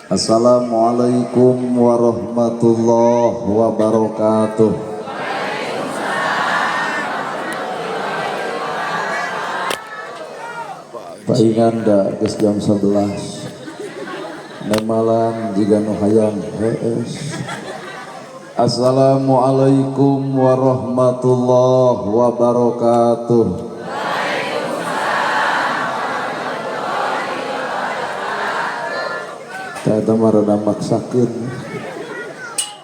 Assalamualaikum warahmatullahi wabarakatuh. Pak Inganda geus jam 11. Nemalan jiga nu hayang hees. Assalamualaikum warahmatullahi wabarakatuh. Kita marada maksakeun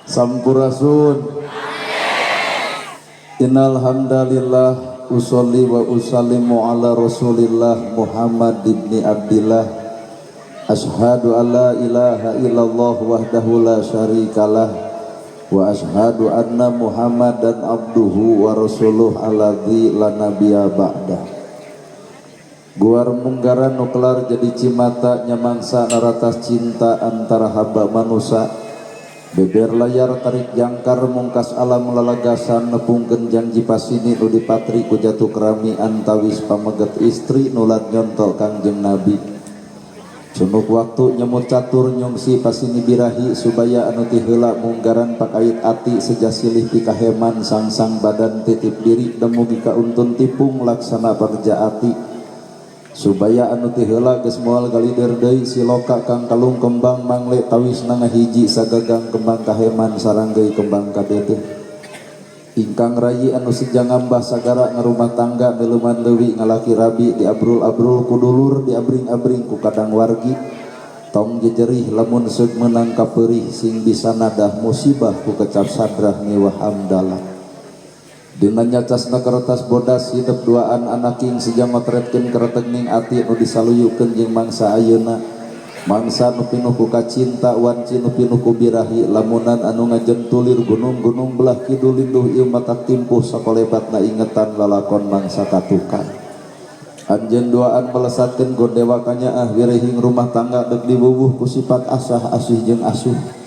sampurasun. Innal hamdalillah usolli wa usallimu ala Rasulillah Muhammad ibni Abdillah. Ashhadu an la ilaha illallah wahdahu la syarikalah wa ashhadu anna Muhammadan abduhu wa rasuluh alladzi la nabiyya ba'dah. Guar munggaran nuklar jadi cimata nyamangsa naratas cinta antara hamba manusia. Beber layar tarik jangkar mungkas alam lalagasan nepungkeun janji pasini nu dipatri ku jatuh kerami antawis pameget istri nulat nyontol Kangjeng Nabi. Sunuk waktu nyemut catur nyungsi pasini birahi subaya anu ti heula munggaran pakait ati sejasilih pikaheman sangsang badan titip diri demugi ka untun tipung laksana parja ati. Subaya anu ti heula geus moal galider deui siloka kang kalung kembang mangle tawis na ngahiji sagagang kembang kaheman sareng geui kembang kadede. Ingkang rayi anu sejang ngambah sagara ngarumah tangga neleuman leuwih ngalaki rabi diabrul-abrul ku dulur diabring-abring ku kadang wargi. Tong jejerih lamun seug meunang kapeurih sing bisa nadah musibah ku kecap sadrah mewah hamdalah. Dina nyacasna kertas bodas hidup duaan anaking sejang motretkeun keretegning ati nu disaluyukeun jeung mangsa ayeuna. Mangsa nu pinuh ku kacinta wanci nu pinuh ku birahi lamunan anu ngajentulir gunung-gunung belah kidul linduh ieu matak timpuh sakolebatna ingetan lalakon mangsa katukan. Anjeun duaan melesatkeun godewa kanyaah wirehing rumah tangga deuk dibubuh ku sifat asah asih jeung asuh.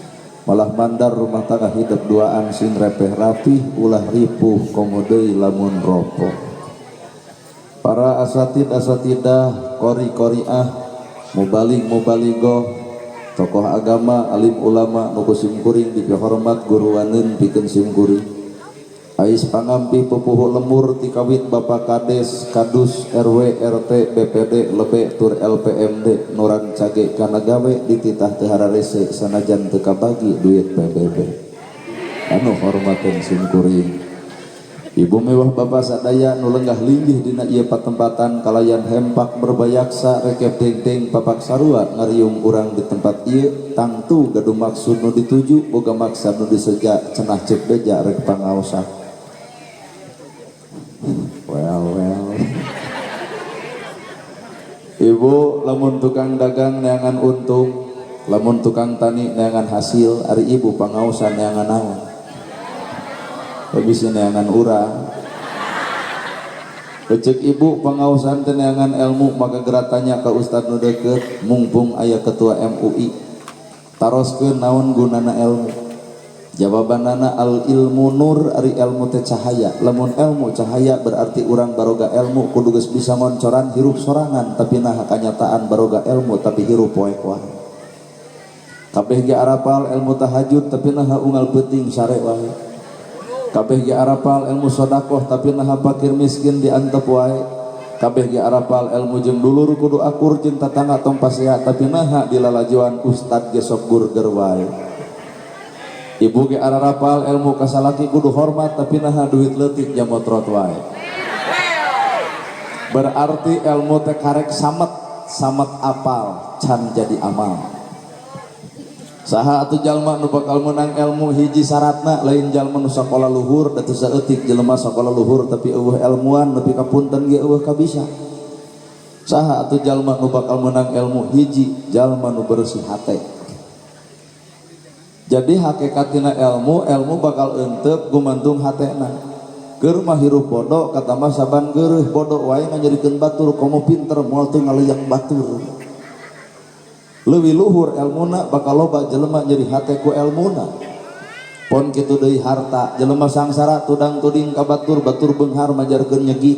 Malah mandar rumah tangga hidup duaan sing repeh rapih ulah ripuh komodei lamun rokok. Para asatidah kori-koriah mubalig-mubaligoh tokoh agama alim ulama nu kusimkuring dipihormat guruwaneun pikeun simkuring. Ais pangampi pupuh lemur ti kawit Bapak Kades Kadus RW RT BPD lebe tur LPMD nuran cage kana gawe dititah teu hararese sanajan teu kabagi duit PBB. Anu hormateun simkuring. Ibu mewah bapak sadaya nu lenggah linggih dina ieu patempatan kalayan hempak berbayaksa rekep teng-teng papak sarua ngariung urang di tempat ieu tangtu gaduh maksud nu dituju boga maksud nu diseja cenah ceuk beja rek pangaosan. Well. Ibu lamun tukang dagang neangan untung, lamun tukang tani neangan hasil, ari ibu pangaosan neangan naon? Bisa neangan urang. Becek ibu pangaosan teh neangan ilmu maka gerak tanya ka ustad nu deukeut mumpung aya ketua MUI. Taroskeun naon gunana ilmu? Jawabanana al ilmu nur ari ilmu teh cahaya. Lamun ilmu cahaya berarti urang baroga ilmu kudu geus bisa moncoran hirup sorangan tapi nah kanyataan baroga ilmu tapi hirup poek wae. Kabeh ge arapal ilmu tahajud tapi nah unggal peuting sare wae. Kabeh ge arapal ilmu sedekah tapi nah fakir miskin diantep wae. Kabeh ge arapal ilmu jeung dulur kudu akur jeung tatangga tong pasea tapi nah dilalajuan ustad ge sok burger wae. Ibu ge ararapal ilmu kasalaki kudu hormat tapi nah duit leutik jamotrot wae. Berarti ilmu teh karek samet apal can jadi amal. Saha atuh jalma nu bakal menang ilmu hiji syaratna lain jalma nu sakola luhur da teu saeutik jelema sakola luhur tapi eueuh ilmuan nepi ka punten ge eueuh kabisa. Saha atuh jalma nu bakal menang ilmu hiji jalma nu bersih hate. Jadi hakikatina ilmu bakal eunteup gumantung hatena. Keur mah hirup bodoh kata mah saban geureuh bodoh wae ngajadikeun batur komo pinter moal teu ngaliak batur. Leuwih luhur ilmuna bakal loba jelema jadi hate ku ilmuna. Pon kitu deui harta jelema sangsara tudang tuding ka batur beunghar majarkeun nyegi.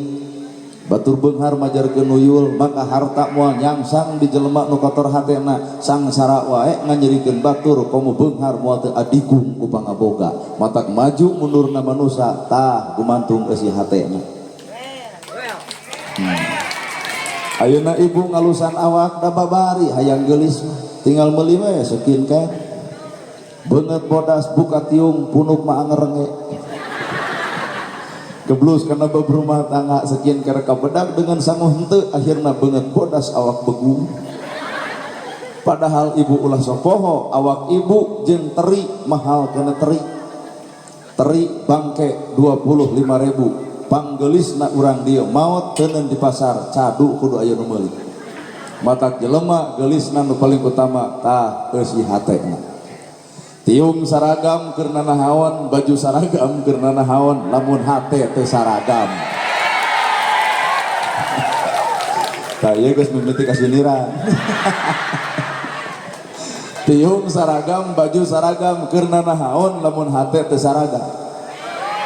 batur beunghar majarkeun nuyul maka harta moal nyangsang di jelema nu kotor hatena sangsara wae nganyerikeun batur komo beunghar moal teu adikung ku pangaboga matak maju mundurna manusia tah gumantung eusi hatena. Ayeuna ibu ngalusan awak da babari hayang geulis tinggal meuli we skincare beungeut bodas buka tiung punuk mah angerenge geblus karena berumah tangga sekian kira kabedak dengan sanguh henteu akhirna beungeut bodas awak begu padahal ibu ulah sopoho awak ibu jeung teri mahal kena teri bangke 25.000 panggelisna urang dieu maot teuneun di pasar cadu kudu aya nu meuli matak jelema gelisna nu paling utama tah eusi hatena. Tiung saragam keur nanahaon, baju saragam keur nanahaon, lamun hate teu saragam. Tah ieu geus mimiti kasuniran. Tiung saragam, baju saragam keur nanahaon, lamun hate teu saragam.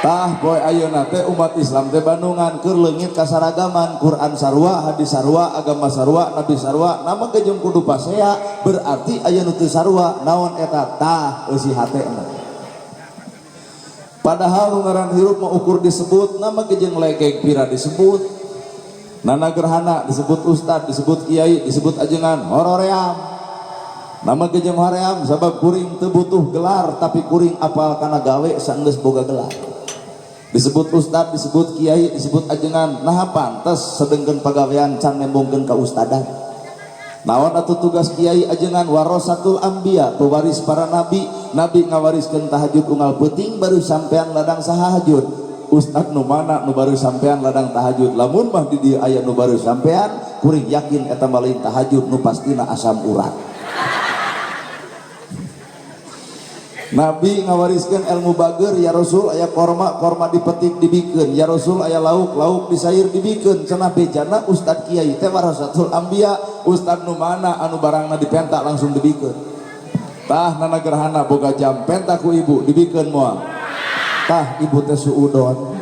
Tah poe ayeuna teh umat Islam teh bandungan keur leungit kasaragaman Quran sarua, hadis sarua, agama sarua, nabi sarua, nama jeung kudu pasea berarti aya nu teu sarua naon eta tah eusi hatena. Padahal nu ngaran hirup mah ukur disebut nama jeung legeg pira disebut nana gerhana disebut ustad disebut kiai disebut ajengan horoream nama jeung hoream sabab kuring teu butuh gelar tapi kuring apal kana gawe saenggeus boga gelar. Disebut ustad, disebut kiai, disebut ajengan nah pantes sedengkeun pagawean can nembongkeun ka ustadan. Naon atuh tugas kiai ajengan warasatul anbiya pewaris para nabi ngawariskeun tahajud unggal peuting baru sampean ladang sahajud. Ustad nu mana nu baru sampean ladang tahajud lamun mah di dieu aya nu baru sampean kuring yakin eta mah lain tahajud nu pastina asam urat. Nabi ngawariskan ilmu bager ya Rasul aya korma dipetik dibikeun ya Rasul aya lauk disair dibikeun cenah bejana ustad kiai teh warasatul anbiya ustad nu mana anu barangna dipenta langsung dibikeun tah nana gerhana boga jam penta ku ibu dibikeun moal tah ibu teh suudon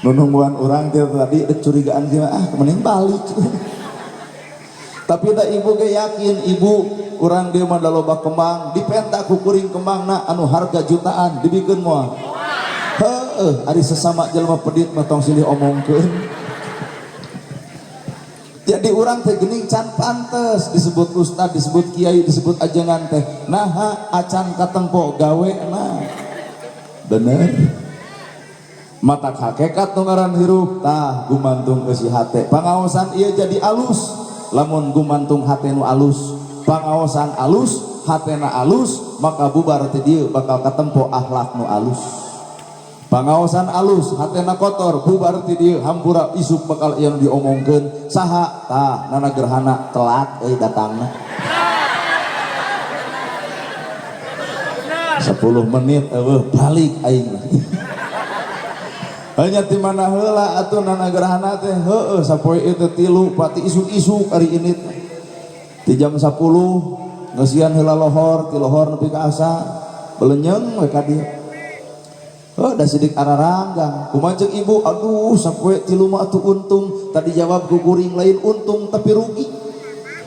nu nungguan urang teh tadi curigaan gimana mending balik. Tapi da ibu ge yakin ibu urang dia mah da loba kembang dipenta ku kuring kembangna anu harga jutaan dibikeun moal heueuh ari sesama jelema pedit mah tong silih omongkeun. Jadi urang teh geuning can pantes disebut ustad disebut kiai disebut ajengan teh naha acan katempo gaweana bener matak hakikat nu ngaran hirup tah gumantung eusi hate pangaosan ieu jadi alus. Lamun gumantung hate nu alus pangaosan alus hatena alus maka bubar teh dieu bakal katempo akhlak nu alus. Pangaosan alus hatena kotor bubar teh dieu hampura isuk bakal yang diomongkeun saha tah nana gerhana telat euy datangna 10 menit eueuh balik aing. Hanya di mana heula atuh nana gerhana teh heueuh sapoe teh 3 pati isuk-isuk ari ini di jam 10 ngeusian heula lohor ti lohor nepi ka asa belenyeng we ka dieu da sidik araranggang kumaha ceuk ibu aduh sapoe 3 mah atuh untung tadi jawab ku kuring lain untung tapi rugi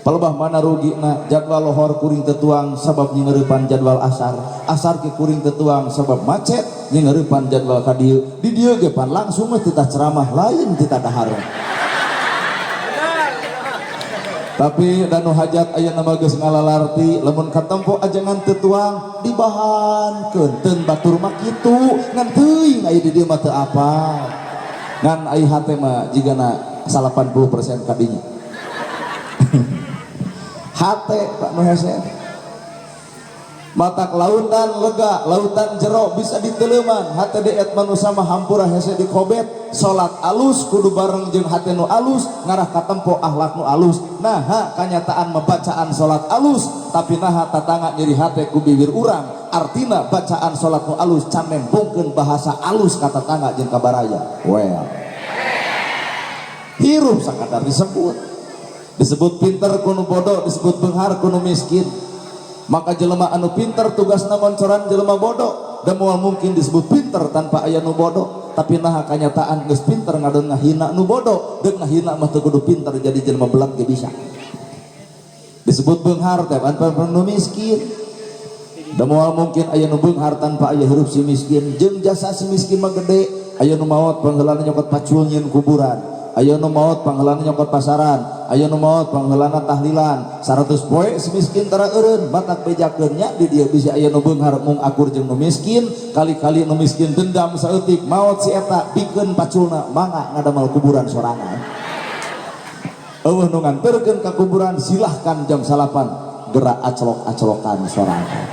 palebah mana rugina jadwal lohor kuring tetuang sabab nyingeurepan jadwal asar ke kuring tetuang sabab macet nyingeurepan jadwal ka dieu di dieu ge pan langsung mah titah ceramah lain titah dahar. Tapi danu hajat ayeuna mah geus ngalalarti lamun katempo ajengan tetuang dibahankeun teun batur mah kitu ngan teuing aya di dieu mah teu apa ngan ai hate mah jigana 80% kadinya. Hate Pak nu hese matak lautan lega lautan jero bisa diteleuman hate deet manusia mah hampura hese dikobet salat alus kudu bareng jeung hate nu alus ngarah ka tempo akhlak nu alus naha kanyataan membacaan salat alus tapi naha tatangga nyeri hate ku bibir urang artina bacaan salat nu alus can nempungkeun bahasa alus ka tatangga jeung ka baraya well hirup sakadar disebut pinter kuno bodoh disebut beunghar kuno miskin maka jelema anu pinter tugasna ngoncoran jelema bodoh dan moal mungkin disebut pinter tanpa aya nu bodoh tapi nah kenyataan geus pinter ngadeung ngahina nu bodoh, deuk ngahina mah teu kudu pinter jadi jelema belat ge bisa. Disebut beunghar teh pan nu miskin. Da moal mungkin aya nu beunghar tanpa aya hirup si miskin, jeung jasa si miskin mah gede. Aya nu maot pangheulana nyokot pacul nyieun kuburan, aya nu maot pangheulana nyokot pasaran, aya nu maot pangheulana tahlilan. 100 poe si miskin tara eureun batak bejakeun nya di dieu bisa aya nu beunghar mung akur jeung nu miskin, kali-kali nu miskin dendam saeutik maot si eta pikeun paculna mangga ngadamel kuburan sorangan. Eueuh nu nganterkeun ka kuburan silahkan jam 8 gerak acelok-acelokan sorangan.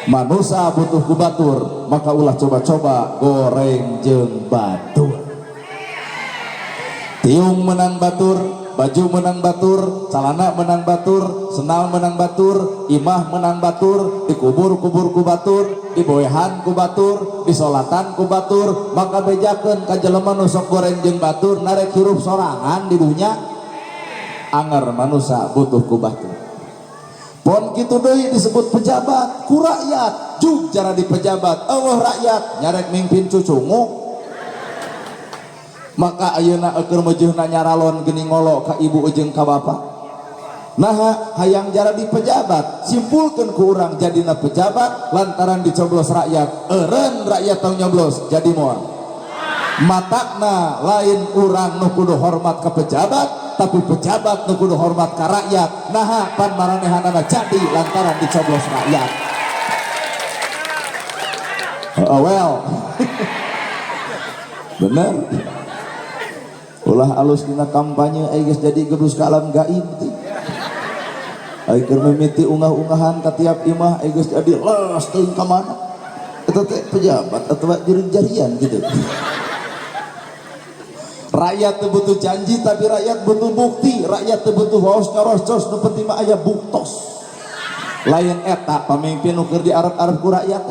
Manusia butuh ku batur, maka ulah coba-coba goreng jeung batur. Tiung menang batur, baju menang batur, celana menang batur, senal menang batur, imah menang batur, dikubur ku batur, diboehan ku batur, disolatan ku batur. Maka bejakeun ka jelema nu sok goreng jeung batur narek hirup sorangan di dunya. Anger manusia butuh ku batur. Pon kitu deui disebut pejabat ku rakyat, jug cara di pejabat eueuh rakyat nyarek mimpin cucungu. Maka ayeuna keur meujeunna nyaralon geuning ngolo ka ibu jeung ka bapa. Nah, hayang jara di pejabat, simpulkeun ku urang jadina pejabat lantaran dicoblos rakyat. Eureun rakyat tong nyoblos jadi moal. Matakna lain urang nu kudu hormat ka pejabat, tapi pejabat nu kudu hormat ka rakyat. Nah, pan maranehanana jadi lantaran dicoblos rakyat. Well. Bener. Ulah alus dina kampanye geus jadi gedus ka alam gaib teh. Ai keur mimiti ungah-ungahan ka tiap imah geus jadi les teuing ka mana. Eta teh pejabat atawa jari-jarian gitu. Rakyat teu butuh janji tapi rakyat butuh bukti. Rakyat teu butuh waos nyaroscos, nu penting mah aya buktos. Lain eta pamimpin nu keur diarep-arep ku rakyat.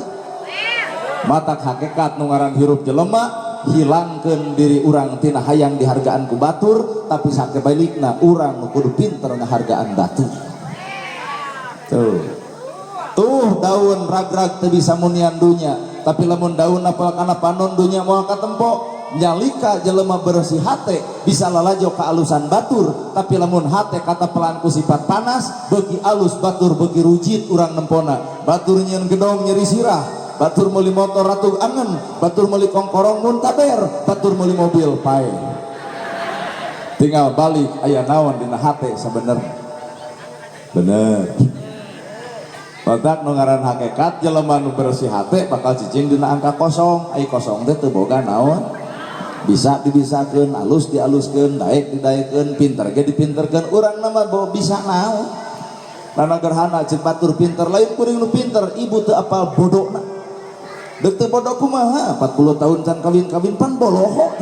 Matak hakikat nu ngaran hirup jelema, hilangkeun diri urang tina hayang dihargaan ku batur, tapi sakebalikna urang nu kudu pinter ngahargaan batur. Tuh daun ragrag teu bisa munian dunya, tapi lamun daun apal kana panon dunya moal katempo. Nyalika jelema bersih hate bisa lalajo ka alusan batur, tapi lamun hate kata pelan ku sifat panas beuki alus batur beuki rujit urang nempona. Batur nyieun gedong nyeri sirah, batur meuli motor ratu angen, batur meuli kongkorong muntaber, batur meuli mobil pae. Tinggal balik aya naon dina hate sabenerna. Bener. Batak nu ngaran hakikat jelema nu bersih hate bakal cicing dina angka kosong. Ai kosong teh teu boga naon. Bisa dibisakeun, alus dialuskeun, daek didaekeun, pinter ge dipinterkeun. Urang nama bawa bisa naon. Nana gerhana ceuk batur pinter lain kuring nu pinter, ibu teu apal bodona. Deuk teu bodoh kumaha? 40 tahun can kawin-kawin pan boloho.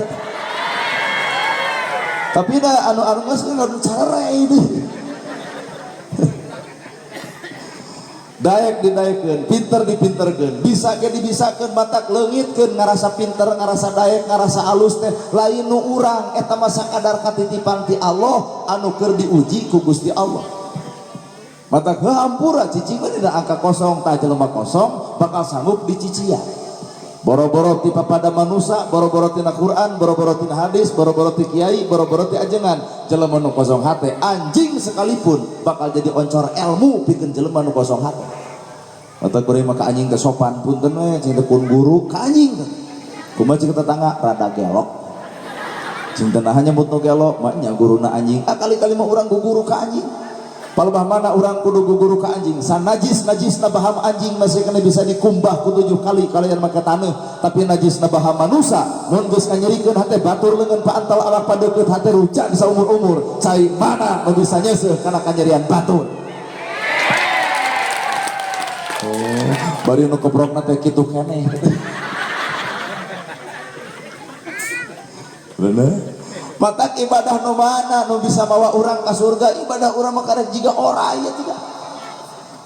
Tapi da anu geus ngadu carei deui. Daek didaekeun, pinter dipinterkeun, bisa ge dibisakeun, batak leungitkeun ngarasa pinter, ngarasa daek, ngarasa alus teh lain nu urang eta mah sakadar katitipan ti Allah anu keur diuji ku Gusti Allah. Batak hampura cicing dina angka kosong tah jelema kosong bakal sanggup dicician. Boro-boro ti papada manusia, boro-boro tina Quran, boro-boro tina hadis, boro-boro ti kiai, boro-boro ti ajengan. Jelema nu kosong hate anjing sekalipun bakal jadi oncor ilmu pikeun jelema nu kosong hate. Eta kuring mah ka anjing teh sopan punten we cing teh pun guru ka anjing teh. Kumaha cing tetangga rada gelok. Cing teh hanya mut nu gelok mah nya guruna anjing. Kali-kali mah urang guguru ka anjing. Palebah mana urang kudu guguru ka anjing. San najis-najisna baham anjing masih kena bisa dikumbah ku 7 kali kalian make taneuh, tapi najisna baham manusia mun geus nganyerikeun hate batur leungeun paantal ala padeukeut hate rucan saumur-umur. Cai mana nu bisa nyeuseuk kana kanyerian batur. Oh, bari nu kebrokna teh kitu keneh. Bener. Matak ibadah nu mana nu bisa bawa urang ka surga, ibadah urang mah karek jiga orai ya tidak.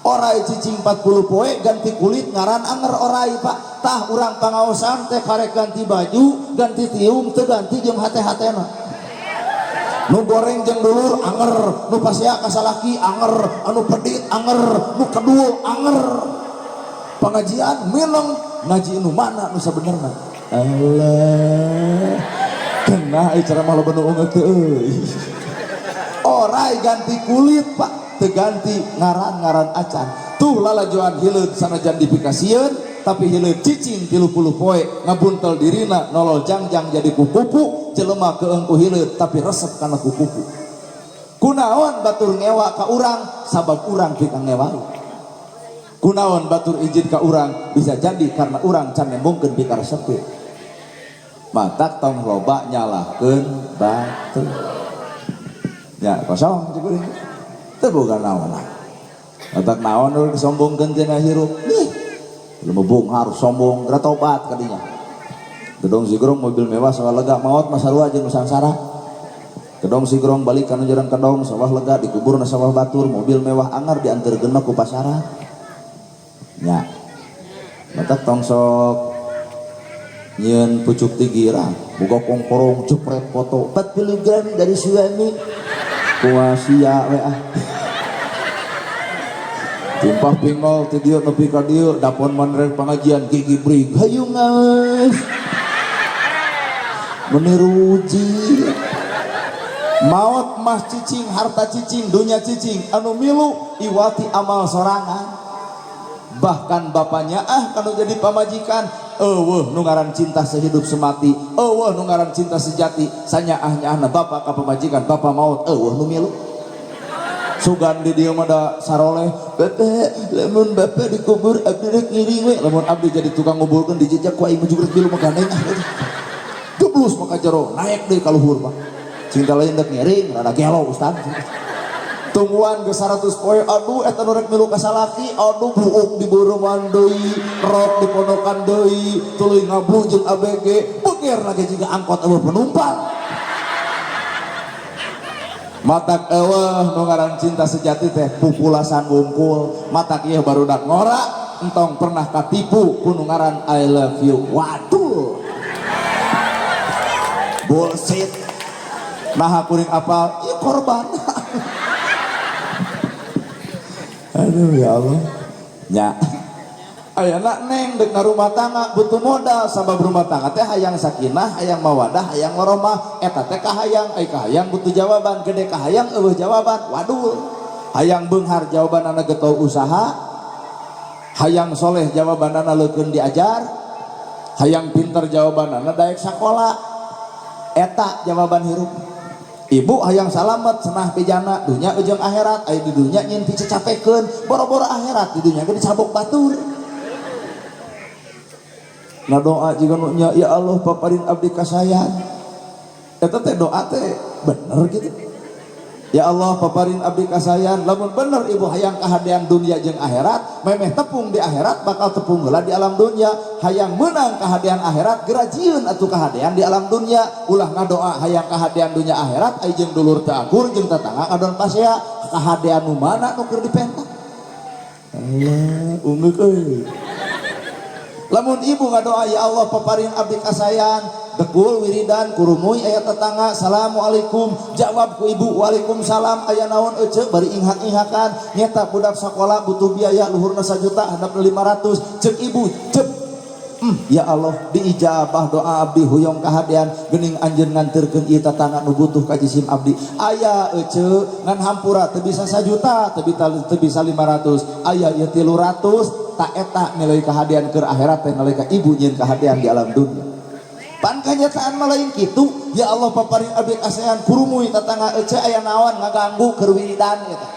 Orai cicing 40 poe ganti kulit ngaran anger orai Pak. Tah urang pangaosan teh karek ganti baju, ganti tiung teu ganti jeung hate-hatena. Nu goreng jeung dulur anger, nu pasea ka salaki anger, anu pedit anger, nu kedul anger. Pengajian mineng ngaji nu mana nu sabenerna. Allah kena ceramah lo bener unget orai ganti kulit pak teganti ngaran-ngaran acan tuh lalajuan hileud sanajan dipikasieun tapi hileud cicing 30 poe ngabuntel dirina nolol jangjang jadi kukupu jelema keengku hileud tapi resep kana kukupu kunaon batur ngewa ka urang sabab urang kita ngewai kunaon batur izin ka urang bisa jadi karena urang can nembongkeun bikar sepi matak tong loba nyalahkeun batur ya kosong cikuring teu boga naon matak naon urang disombongkeun tina hirup lumebung harus sombong geura tobat kadinya gedong sigrong mobil mewah sawah lega maot masarua jeung nusangsara kedong sigrong balik kana jaran kedong sawah lega dikuburna sawah batur mobil mewah anyar dianterkeun ku pasaran nya matak tong sok nyeun pucuk tigira boga kongkorong cepret foto 40 gram dari suami kuasia we tumpah pingol ti dieu nepi ka dieu dapon manrek pengajian gigi brig hayu ngaos meniruji maot mah cicing harta cicing dunia cicing anu milu iwati amal sorangan bahkan bapaknya kalau jadi pamajikan eueuh nu ngaran cinta sehidup semati eueuh nu ngaran cinta sejati sanyaahna bapak ka pamajikan bapak maot eueuh nu milu sugan di dieu mah da saroleh bapak lamun bapak dikubur abdi rek ngiring we lamun abdi jadi tukang nguburkeun dijejak ku aing mah jugrek bilu mah gandeng tublus maka jero naik deui ka luhur mah cinta lain dek ngiring rada gelo ustad tungguan ke 100 poe aduh eta nu rek milu ka salaki aduh buuk diburuman deui rok diponokan deui tuluy ngablu jeung ABG beger lagi jiga angkot eueuh penumpang matak eueuh nu ngaran cinta sejati teh pupulasan wungkul matak ieu barudak ngora entong pernah katipu ku nu ngaran I love you waduh bullshit nah kuring apal ieu korban aduh ya Allah nya ayeuna neng deuk na rumah tangga butuh modal sabab rumah tangga teh hayang sakinah hayang mawadah hayang warahmah eta teh kahayang kahayang butuh jawaban gede kahayang eueuh jawaban waduh hayang beunghar jawabanana getol usaha hayang soleh jawabanana leukeun diajar hayang pinter jawabanana daek sakola eta jawaban hirup ibu hayang salamet cenah pijana dunya jeung akhirat aya di dunya nyin dicapekeun boro-boro akhirat di dunya ge dicabok batur na doa jiga nu nya ya Allah paparin abdi kasayan eta teh doa teh bener gitu ya Allah paparin abdi kasayan lamun bener ibu hayang kahadean dunia jeung akhirat memeh tepung di akhirat bakal tepung heula di alam dunia hayang menang kahadean akhirat gerajieun atuh kahadean di alam dunia ulah ngadoa hayang kahadean dunia akhirat ai jeung dulur teu akur jeung tetangga ngadon pasea kahadean nu mana nu keur dipentak Allah ungeuk euy lamun ibu ngadoa ya Allah paparin abdi kasayan dekul wiridan kurumuy aya tetangga assalamualaikum jawab ku ibu waalaikumsalam aya naon ece bari inghak-inghakan nyeta budak sakola butuh biaya luhurna 1 juta handapna 500 ceuk ibu cep ya Allah diijabah doa abdi huyong kahadean geuning anjeun nganterkeun ieu tetangga nu butuh ka jisim abdi aya ece ngan hampura teu bisa 1 juta teu bisa 500 aya ieu 300 tak eta nilai kahadean keur akhirat teh nalika ibu nyeun kahadean di alam dunia pan kanyataan mah lain kitu ya Allah paparing abdi kasayan kurumuy tetangga ece aya naon ngaganggu keur wiridan eta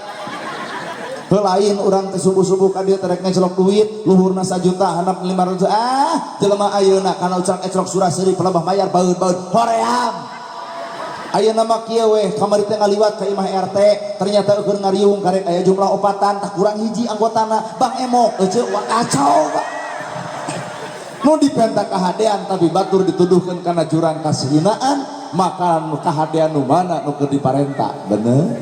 lain urang teh subuh-subuh ka dieu terek ngeclok duit luhurna 1 juta handap 500 jelema ayeuna kana ucap eclok surah seuri pelebah mayar baeud-baeud hoream ayeuna mah kieu we kamari teh ngaliwat ka imah RT ternyata keur ngariung karek aya jumlah opatan tak kurang hiji anggotana Bang Emo ece kacau Pak nu dipentak kahadean tapi batur dituduhkeun kana jurang kasihinaan maka kahadean nu mana nu keur diparenta bener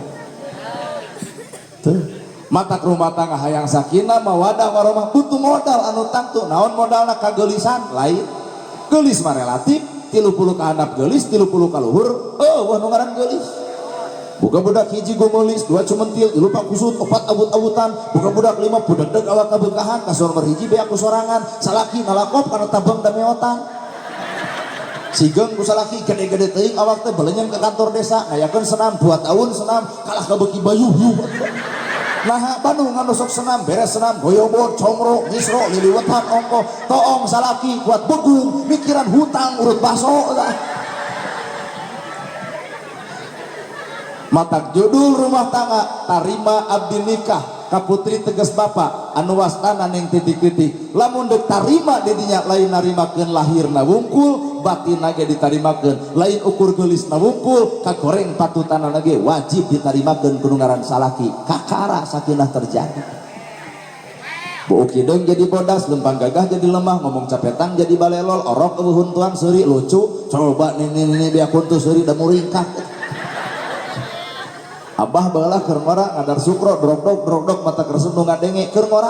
tuh mata rumah tangga hayang sakinah mawadah warahmah butuh modal anu tangtu naon modalna kageulisan lain geulis mah relatif 30 ka handap geulis 30 ka luhur wah nu ngaran geulis buka budak hiji gomelis 2 cumentil 3 pakusut 4 abut-abutan buka budak 5 budak deg awak kabeukahan kasor berhiji beak ku sorangan salaki nalakop kana tabeng da meotan Sigeng ku salaki gede-gede teuing awak teh belenyem ke kantor desa ngayakeun senam 2 tahun senam kalah ka beuki bayuh. Nah Bandung anu sok senam beres senam goyobot congro misro liliwetan ongko toong salaki kuat begung mikiran hutang urut baso matak judul rumah tangga tarima abdi nikah ka putri tegas bapak anu wastana ning titik-titik lamun deuk tarima didinya lain narimakeun lahirna wungkul batinna ge ditarimakeun lain ukur geulisna wungkul kagoreng patutana ge wajib ditarimakeun kudu ngaran salaki kakara sakinah terjadi beuh kideng jadi bodas lempang gagah jadi lemah ngomong capetan jadi balelol orok eueuh tuan seuri lucu coba nini biar kuntu seuri da muringkak abah bagelah keur ngora ngadar sukro drogdog mata keresep nu ngadenge keur ngora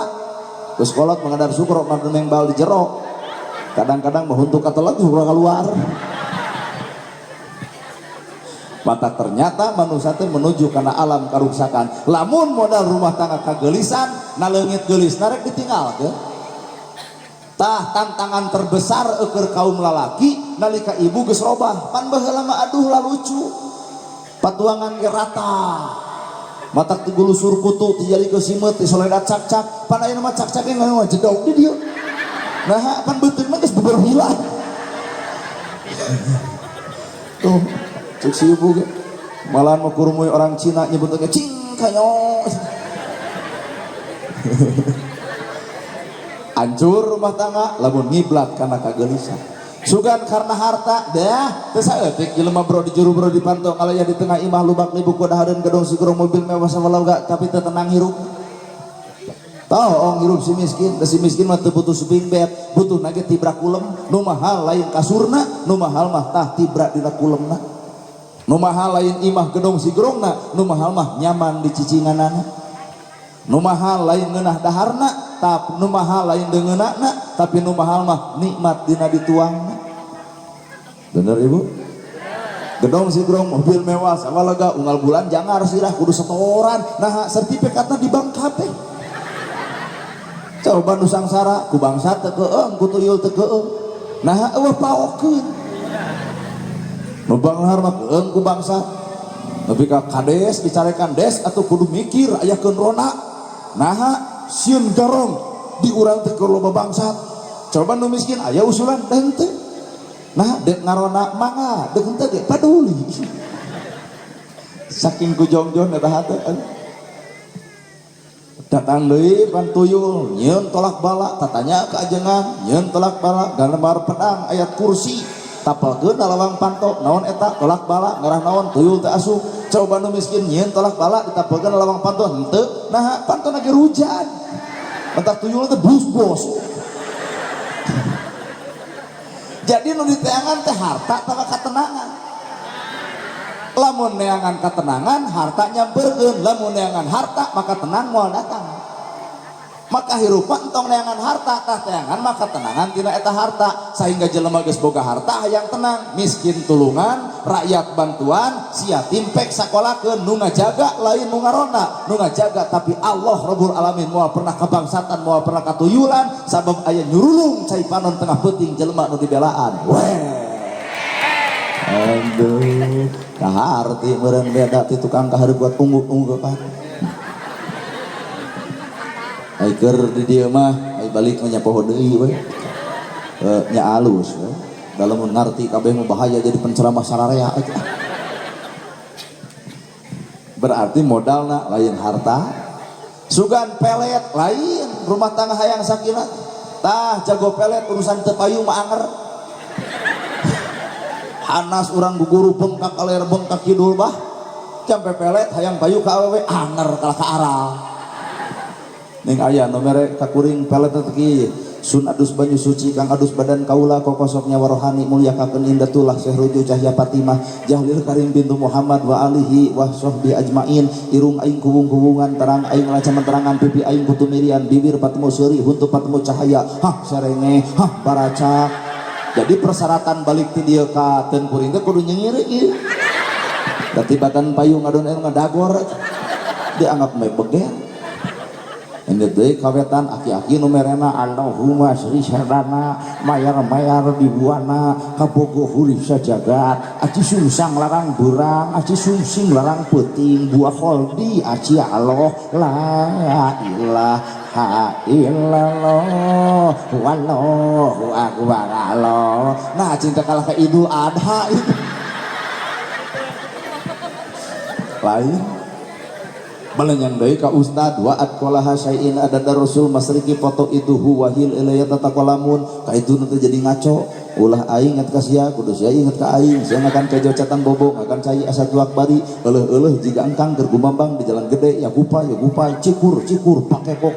geus kolot mengadar sukro mademeng bal di jero kadang-kadang mahuntuk kateleg sukro keluar mata ternyata manusia teh menuju kana alam karuksakan lamun modal rumah tangga kagelisan na leungit geulis narek ditinggalkeun tah tantangan terbesar eukeur kaum lalaki nalika ibu geus robah pan baheula mah aduh lah lucu patuangan ge rata matak ti gulusur kutu ti jali ke simet ti soledat cak-cak pan ayeuna mah cak-cak ge ngeueuh jedog di dieu nah pan beuteung mah geus beber hilang tuh cek si ibu ge malahan mah kurumuy orang Cina nyebutna cing kayo hancur rumah tangga lamun ngiblat karena kagelisan sugan karena harta dah teu saeutik jelema bro di juru bro di pantau kalaya di tengah imah lubak libu kudahareun gedung sigurung mobil mewah sawalaga tapi teu tenang hirup taong hirup si miskin mah teu butuh suping bed butuh nage tibrak kulem nu mahal lain kasurna nu mahal mah tah tibrak dina kulemna nu mahal lain imah gedung sigurungna nu mahal mah nyaman di cicinganana nu mahal lain ngeunah daharna tapi nu mahal lain deungeunana tapi nu mahal mah nikmat dina dituangna bener ibu gedong sigrong mobil mewah sawalaga unggal bulan jangar sirah kudu setoran nah sertifikatna di bank kabeh coba nu sangsara ku bangsa teu keung ku tuyul teu keung nah eueuh paokeun nu banglahar mah keung ku bangsa tapi ka kades dicarekan des atuh kudu mikir aya keun rona nah sieun garong di urang teh keur loba bangsat coba nu miskin aya usulan dente nah dek ngarona mangga dek henteu ge paduli saking kujongjon eta hate datang deui pan tuyul nyieun tolak bala tatanya ka ajengan nyieun tolak bala gambar pedang ayat kursi tapelkeun lawang panto naon eta tolak bala ngarah naon tuyul teh asup coba nu miskin nyieun tolak bala ditapelkeun lawang panto henteu nah pantona ge rujan mentak tuyul teh bus-bos jadi nu diteangan teh harta tara katenangan lamun neangan katenangan harta nyamperkeun lamun neangan harta maka tenang moal datang maka hirupa entong neangan harta tah teangan maka tenangan tina eta harta sehingga jelema geus boga harta hayang tenang miskin tulungan rakyat bantuan sia timpek sakolakeun nu ngajaga lain nu ngarona nu ngajaga tapi Allah Rabbul Alamin moal pernah kabangsatan moal pernah katuyulan sabab aya nyurulung cai panon tengah peuting jelema nu dibelaan weh aduh kaharti meureun beda ti tukang kaharep buat ungguk-unggukan ai keur di dieu mah ai balik nya poho deui we nya alus we dalam ngarti kabeh mah bahaya jadi penceramah sararea berarti modalna lain harta sugan pelet lain rumah tangga hayang sakinah tah jago pelet urusan teu payu mah anger hanas urang guguru bengkak aler bengkak kidul bah campe pelet hayang payu ka awewe anger kalah ka aral ning aya nu mere kakuring pelet teh kieu sun adus banyu suci kang adus badan kaula kokosoknya warohani mulyakakeun indatullah Syahruju Cahya Fatimah Jahlil Karim bintu Muhammad wa alihi wa sahbi ajmain irung aing kubung-kubungan terang aing lacaman terangan pipi aing putu mirian bibir patemu seuri huntu patemu cahaya hah serenge hah baraca jadi persyaratan balik ti dieu ka teun kuring teh kudu nyengir ieu da tibatan payung ngadon anu ngadagor dianggap meh begen ini deui kawetan aki-aki nu merena Allahumma sri sadana mayar-mayar dibuana kabogo huri sajagat aci sungsang larang berang aci sungsing larang peuting buah kholdi aci Allah la ilaha illallah wallahu akbar Allah. Nah cinta kalah ke Idul Adha itu lain melenyang deui ka ustad wa atqalaha syai'in adada rasul masriki foto itu wahil ilayya tatakalamun ka itu nanti jadi ngaco ulah aing ngat ka sia kudu sia inget ka aing sia akan kejocatan bobo akan cai asatu akbari eueuh jika engkang keur gumambang di jalan gede ya gupa cikur pake kok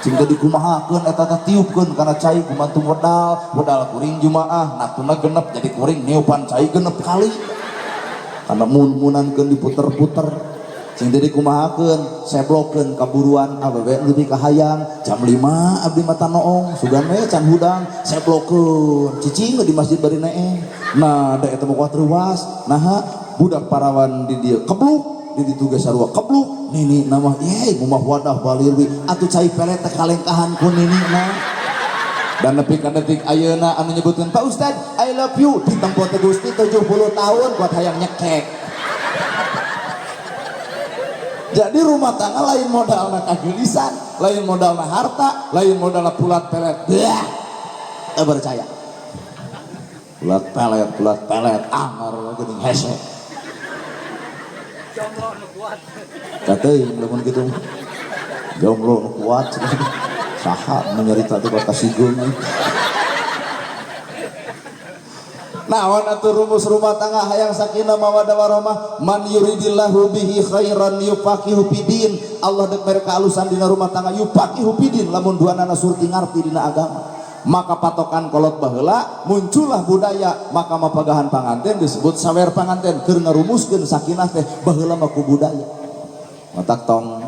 cing tadi kumahakeun eta teh tiupkeun kana cai kumantu modal kuring jumaah natuna genep jadi kuring niupan cai genep kali karena mun-munankeun diputer-puter sing tadi kumahakeun seblokeun kaburuan awewe leuwih kahayang jam 5 abdi mata noong sugan we can hudang seblokeun cicing di masjid bari neeng nah da eta mah ruas nah budak parawan di dieu kebluk di ditu ge sarua kebluk nini nama ye ngumah wadah balirwi atuh cai pelet teh kalengkahan ku nini nah dan nepi ka detik ayeuna anu nyebutkeun Pak Ustad I love you ditempo teh Gusti 70 tahun buat hayang nyekek. Jadi rumah tangga lain modalna kageulisan, lain modalna harta, lain modalna pulat pelet. Teu percaya. Pulat pelet anger geuning hese. Jomblo nu kuat. Kateuing lamun kitu. Jomblo nu kuat. Saha menyerita itu kata sigung naon atuh rumus rumah tangga hayang sakinah mawaddah warahmah man yuridillahu bihi khairan yufaqihu fidin Allah dek mereka alusan dina rumah tangga yufaqihu fidin lamun duanana surti ngarti dina agama maka patokan kolot baheula muncullah budaya maka mapagahan panganten disebut sawer panganten keur ngarumuskeun sakinah teh baheula mah ku budaya matak tong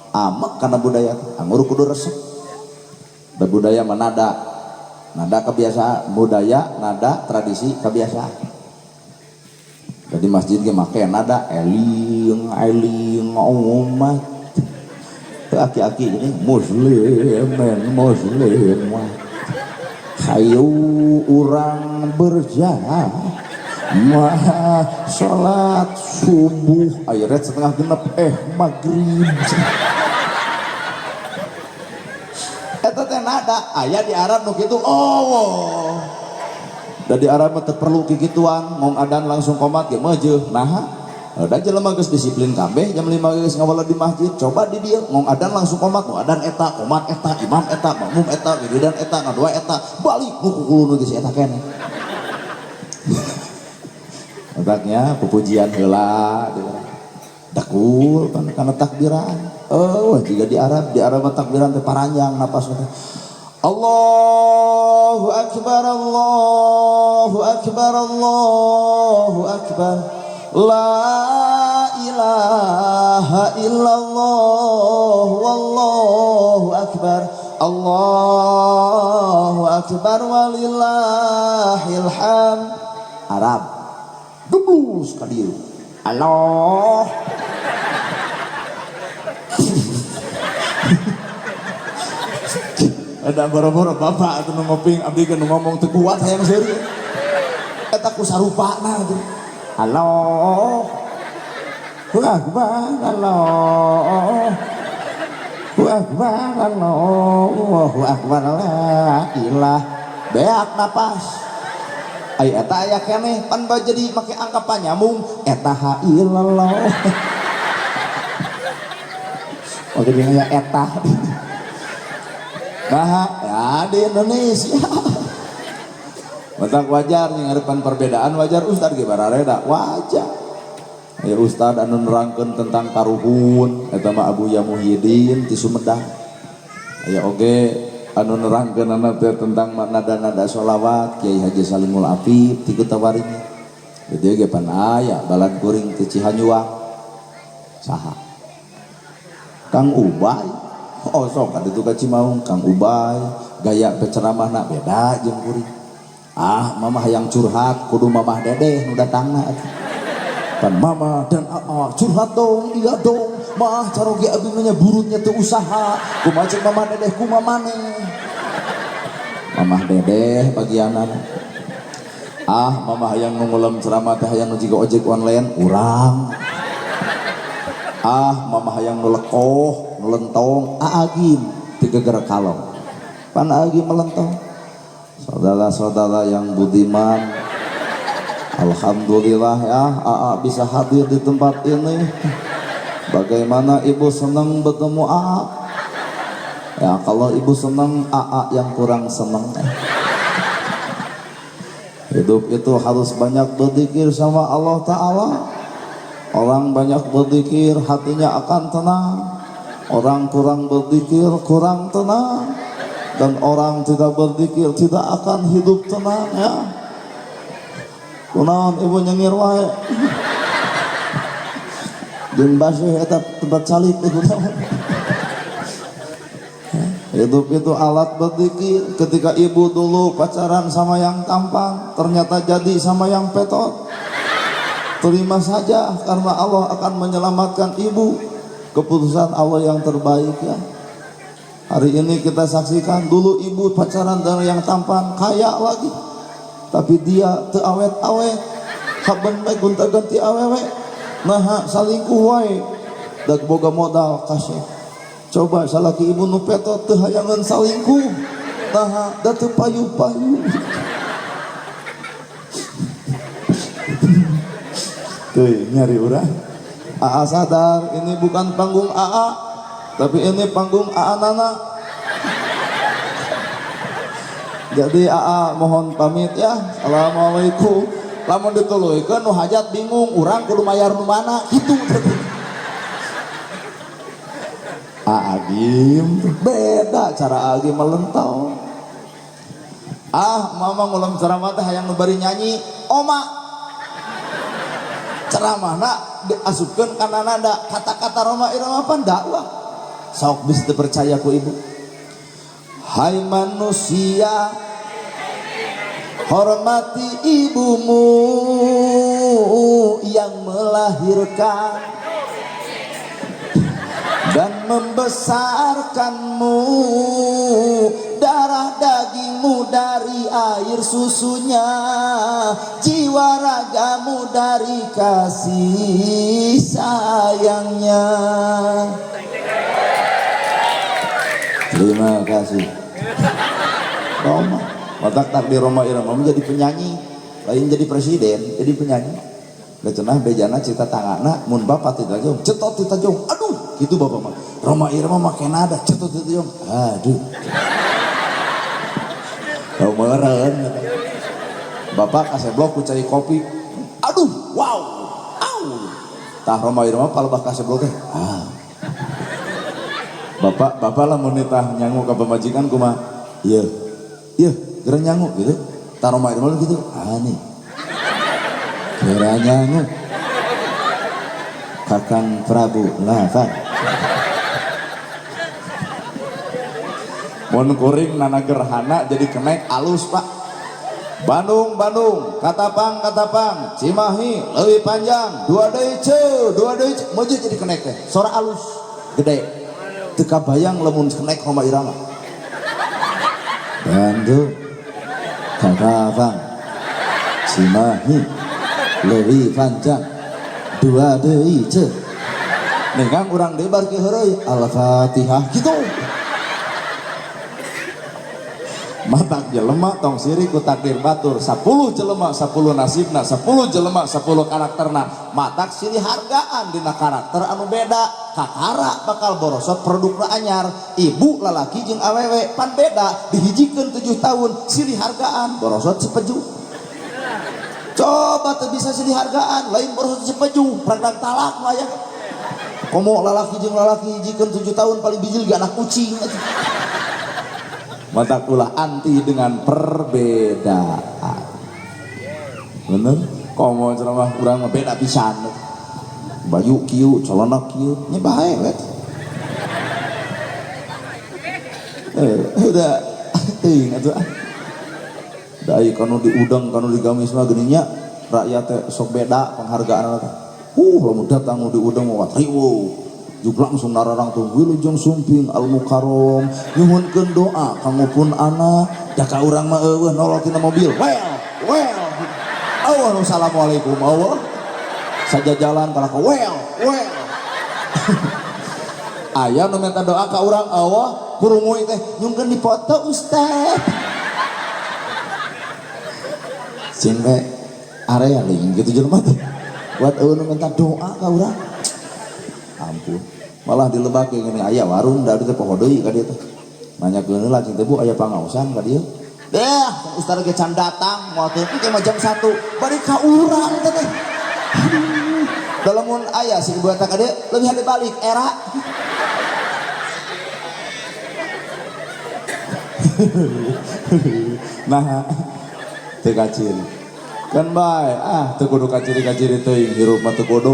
amek kana budaya anggur kudu resep da budaya mah nada kebiasaan budaya nada tradisi kebiasaan jadi masjid ge make nada eling umat aki-aki ini muslim hayu urang berjamaah salat subuh ayat setengah genep maghrib eta teh nada aya di Arab nu kitu oh da di Arab teh perlu kikituan ngong adan langsung komat ge meujeuh nah da jelema geus disiplin kabeh jam 5 geus ngawala di masjid coba di dieu ngong adan langsung komat nu adan eta komat eta imam eta makmum eta wiridan eta ngadua eta balik nu kukulu geus eta keneh otaknya pupujian heula dakul kana takbiran oh jika di Arab takbiran teh paranjang napas teh Allahu akbar Allahu akbar Allahu akbar la ilaha illallah wallahu akbar Allahu akbar walillahil hamd Arab geblus ka dieu Allah ada boro-boro bapak atau ngoping abdi kan ngomong teu kuat hayang seuri eta ku sarupana tuh Allah akbar Allahu akbar la ilah beak napas ai eta aya keneh pan jadi make angka panyambung eta ha ilallah oke dia eta nah ya di Indonesia matak wajar yang ngarepan perbedaan wajar Ustad ge barareda wajar ya Ustad anu nerangkeun tentang taruhun eta mah Abu Yamuhyiddin ti Sumedang aya oge anu nerangkeunana teh tentang nada-nada sholawat Kiai Haji Salimul Afif ti Kutawaringin jadi ge pan aya balan kuring ti Cihanyuang saha Kang Ubay oh sok ada tuh Cimaung Kang Ubay gaya penceramahna beda jeung kuring mamah yang curhat kudu mamah dedeh nu datangna pan mama dan curhat dong iya dong mah caroge abi nya burutnya teu usaha kumaha cek mamah dedeh kumaha maneh mamah dedeh bagianan mamah hayang ngulam ceramah teh hayang jiga ojek online urang mamah hayang ngelekoh ngelentong aagim tiga gerak kalong pan aagim melentong saudara-saudara yang budiman, alhamdulillah ya bisa hadir di tempat ini. Bagaimana ibu senang bertemu ya kalau ibu senang yang kurang senang. Hidup itu harus banyak berzikir sama Allah Ta'ala. Orang banyak berzikir hatinya akan tenang, orang kurang berzikir kurang tenang, dan orang tidak berzikir tidak akan hidup tenang ya. Kunaon ibu nyengir wae. Jeung basih eta tempat salib ibu tahu. Hidup itu alat berzikir. Ketika ibu dulu pacaran sama yang tampan, ternyata jadi sama yang petot. Terima saja karena Allah akan menyelamatkan ibu. Keputusan Allah yang terbaik ya. Hari ini kita saksikan dulu ibu pacaran dengan yang tampan kaya lagi, tapi dia teu awet-awet, haben bae gonta-ganti awewe, nah salingkuh wae, dak boga modal kasih. Coba salaki ibu nu petot teu hayangan salingkuh, nah da teu payu-payu. Tuh nyari urang. Sadar ini bukan panggung tapi ini panggung Nana. Jadi mohon pamit ya. Assalamualaikum. Lamun dituluykeun nu hajat bingung urang kudu mayar nu mana kitu. Agim beda cara agim melentau. Mama ngulam ceramah teh hayang nu bari nyanyi oma. Ceramahna diasupkeun kana nada kata-kata Roma Irama pan dakwah. Sok bisa dipercaya ku ibu. Hai manusia, hormati ibumu yang melahirkan dan membesarkanmu, darah dagingmu dari air susunya, jiwa ragamu dari kasih sayangnya. Terima kasih. Roma, otak takdir Roma Irama menjadi penyanyi, lain jadi presiden, jadi penyanyi. Kecenah bejana cita tangana, mun bapak tidak jauh, cetot tidak jauh, aduh, gitu bapak mah. Roma Irama make nada, cetot tidak jauh, aduh. Kau meren, bapak kasih blok ku cai kopi, aduh, wow, tah Roma Irama kalau bapak kasih blok Bapak lah menitah nyangu ke pemajikan kuma, iya, geran nyangu gitu, taruh main malu gitu, nih, geran nyangu, Kakang Prabu Lava, mun kuring nana gerhana jadi kenaik alus pak, Bandung, Katapang, Cimahi, lebih panjang, dua deui, mau jadi kenaik teh, sora alus, gede. Teka bayang lemun kenek Roma Irama. Bandung, Katapang, Cimahi, lebih panjang, dua deui ce. Negang urang debar ke heureuy Al-Fatihah gitu. Matak jelema tong siri ku takdir batur 10 jelema 10 nasibna 10 jelema 10 karakterna matak silih hargaan dina karakter anu beda kakara bakal borosot produkna anyar ibu lalaki jeung awewe pan beda dihijikeun 7 tahun silih hargaan borosot sepeju coba teu bisa silih hargaan lain borosot sepeju pradang talak mah ya komo lalaki jeung lalaki hijikeun 7 tahun paling bijil ge anak kucing mata ulah anti dengan perbedaan. Bener? Komo ceramah urang beda pisan. Baju kieu, celana kieu, nya bae we. Udah teuing atuh. Da ieu kanu diudang kanu digamis mah geuning nya rakyat teh sok beda penghargaan. Lamun datang nu diudang mah riweuh. juga langsung nararang tuh Wilujeng Sumping Al Mukarrom nyuhunkeun doa kanggo pun anak da ka urang mah eueuh nolol tina mobil well assalamualaikum Allah saja jalan kana ka well aya nu minta doa ka urang Allah kurunguy teh nyungkeun dipoto ustaz sehingga area ling gitu jelema teh buat eueuh nu minta doa ka urang ampun malah dilebake ngene aya warung da teh poho deui ka dieu teh nanyakeun heula cing teh Bu aya pangaosan ka dieu ustaz ge can datang moal teh mah jam 1 bari ka urang teh dalamun aya si ibu eta ka dieu leuwih hade balik era nah teu kaciri kan bae teu kudu kaciri-kaciri teuing hirup mah teu kudu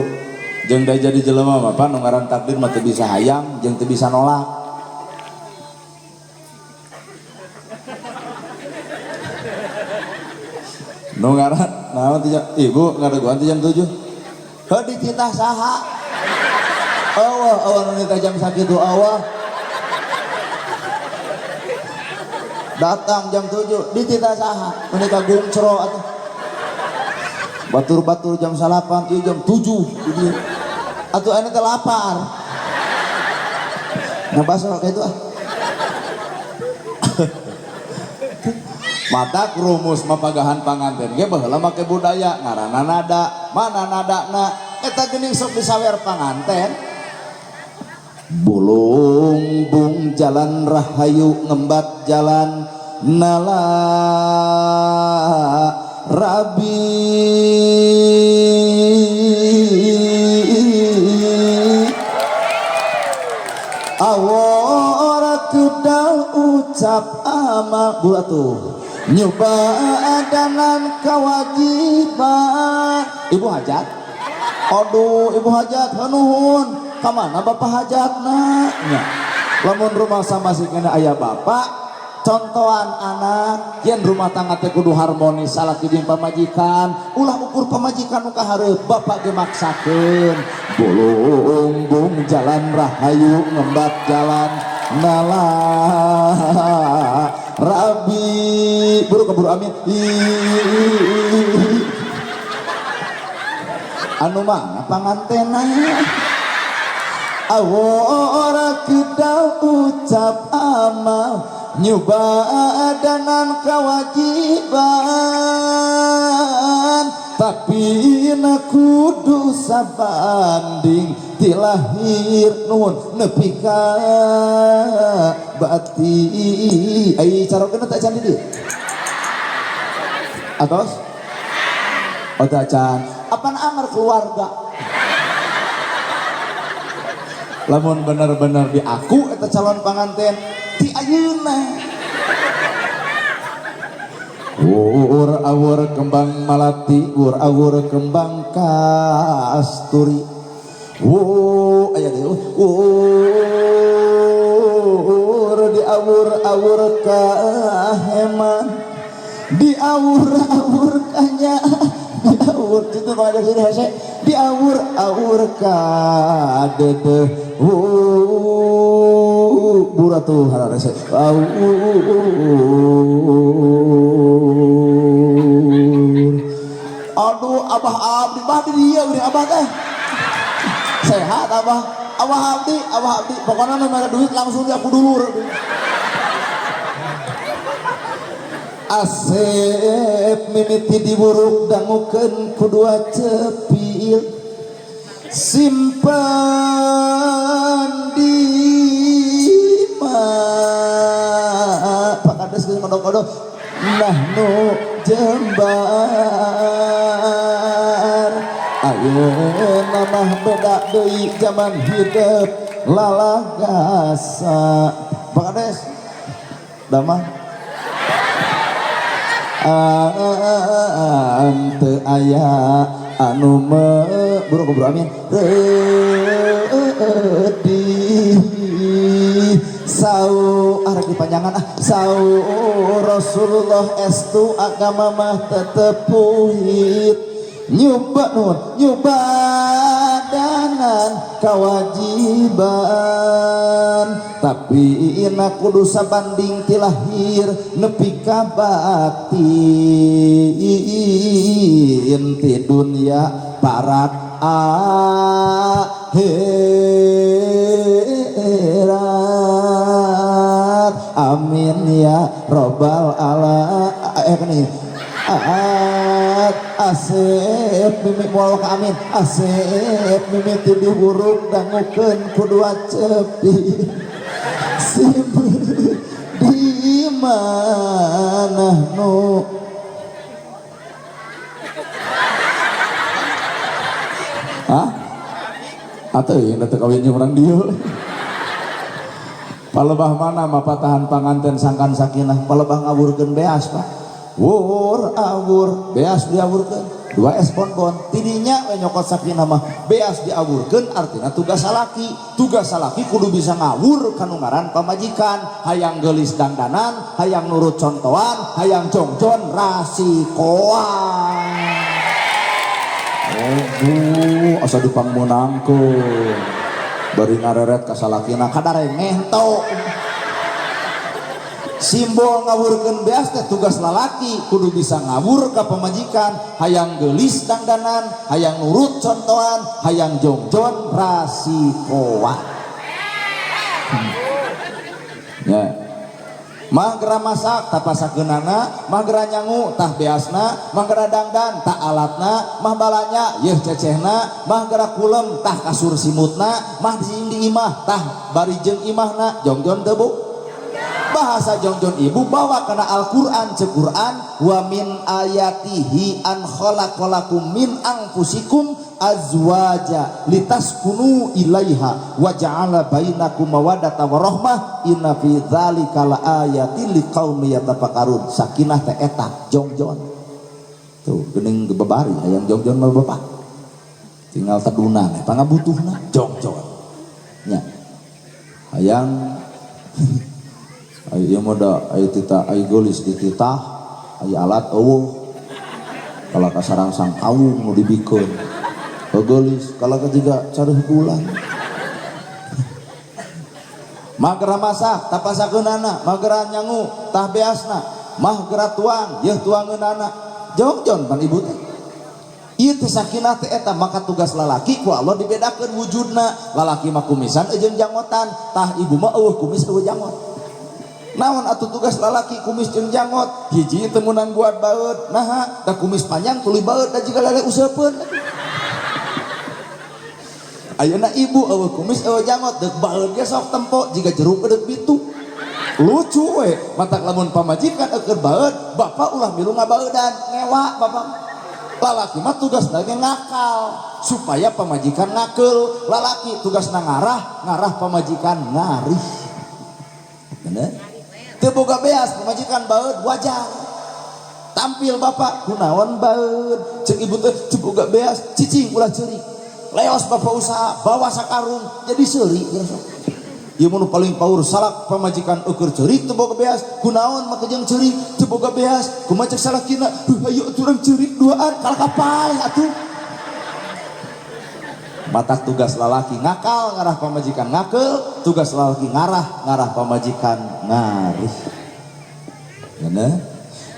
jeung da jadi jelema mah nu ngaran takdir mah teu bisa hayang jeung teu bisa nolak nu ngaran naon teh ibu ngadeguan teh jam 7 heuh dititah saha eueuh nu nitah jam sakitu eueuh datang jam 7 dititah saha menika gungcro atuh batur-batur jam 8 ieu jam 7 ieu atuh ane teh lapar nah baso ka itu mata rumus mapagahan panganten ge baheula make budaya ngaranna nada mana nadana eta geuning sok disawer panganten bulung bung jalan rahayu ngembat jalan nala rabi awara kedal ucap amal bulatuh nyoba adanan kewajiban ibu hajat aduh ibu hajat nuhun kamana bapak hajatna nya lamun rumah sama sikena aya bapak contohan anak yen rumah tangga teh kudu harmonis salaki jeung pamajikan ulah ukur pamajikan nu kahareup bapak ge maksakeun bulung jalan rahayu ngembat jalan nala rabi buru keburu amin anu mana pangantena awora kita ucap amal nyoba dengan kewajiban tapi na kudu sabanding ti lahir nuhun nepi ka bati ai carokeun tak can di dieu atos otak can apan anger keluarga lamun bener-bener di aku eta calon panganten ti ayeuna ur awur kembang malati ur awur kembang kasturi aya deh di awur ka heman di awur kanya di awur itu ada sini hese di awur ka dede buratu hararese aduh abah abdi badi dia udah abah teh sehat abah abdi pokoknya nomor duit langsung dia aku dulur asep mimiti diburuk dangukeun kudua cepil simpan di Pak Kades geus kodok-kodok nahnu jembar ayeuna mah beda deui zaman hidup lalagasa Pak Kades damah ante aya anu buru keburu amin sau arek dipanjangan sau Rasulullah estu agama mah tetep puhit nyoba dandanan kewajiban, tapi ina kudu sabanding ti lahir nepi ka batin ti dunya parat akhirat. Amin ya robbal alamin. Asep mimik mual ka amin. Asep mimik ti diuruk dangukeun ku dua cepi. Sim di mana nu atau yang datang kawinnya orang dia. Palebah mana mapatahan panganten sangkan sakinah. Palebah ngawurkeun beas pak. Wur awur beas diawurkeun. Dua es bonbon tidinya nyokot sakinah mah beas diawurkeun artinya tugas salaki. Tugas salaki kudu bisa ngawur kanu ngaran pamajikan. Hayang geulis dandanan, hayang nurut contohan, hayang jongjon rasikoan. Asa dipangmunangkeun bari ngareret ka salakina kadarengeh ento. Simbol ngawurkeun beas teh tugas lalaki kudu bisa ngawur ka pamajikan, hayang geulis dandanan, hayang nurut contohan, hayang jongjon rasikoan. Ya. Mah gera masak tah pasakeunana, mah gera nyangu tah beasna, mah gera dangdan tah alatna, mah balanya yeuh cecehna, mah gera kulem tah kasur simutna, mah di imah tah bari jeung imahna. jongjon teu Bu? Bahasa jongjon ibu bawa kana Al-Qur'an ce Qur'an wa min ayatihi an khalaqalakum min anfusikum azwaja litaskunu ilaiha wa ja'ala bainakum mawaddatan wa rahmah inna fi dzalika laayatin liqaumin yatafakkarun. Sakinah teh eta jongjon tuh geuning bebari hayang jongjon mah bapak tinggal teduna teh pangabutuhna jongjon nya hayang ieu moda aya tita aya geulis di titah aya alat eueuh kala kasarangsang kawung nu dibikeun geulis kala kajiga careuh bulan. Magera masak tah pasakeunana, magera nyangu tah beasna, mah gera tuang yeuh tuangeunana. Jongjon pan ibu teh. Ieu teh sakinah teh eta maka tugas lalaki ku Allah dibedakeun wujudna. Lalaki mah kumisan jeung jangotan, tah ibu mah eueuh kumis eueuh jangot. Naon atuh tugas lalaki kumis jeung jangot? Hiji temunan buat baeud, naha da kumis panjang tuluy baeud da jiga lele useupeun. Ayeuna ibu eueuh kumis eueuh jangot deuk baeud ge sok tempo jiga jeruk deuk bitu. Lucu we, matak lamun pamajikan eukeun baeud, bapak ulah milu ngabaeudan, ngewa bapak. Lalaki mah tugasna ge ngakal supaya pamajikan ngakeul. Lalaki tugasna ngarah pamajikan ngarih. Bener? Teu boga beas pamajikan baeud wajar. Tampil bapak kunaon baeud, ceuk ibu teh teu boga beas, cicing ulah ceurik. Leos bapak usaha bawa sakarung jadi seuri. Ieu mun paling paur salak pamajikan eukeur ceurik teu boga beas, kunaon make jeung ceurik teu boga beas, kumaha ceuk salakina, hayu atuh urang ceurik duaan kala kapaeh atuh. Matak tugas lalaki ngakal ngarah pamajikan ngakeul, tugas lalaki ngarah pamajikan ngarih. Bener?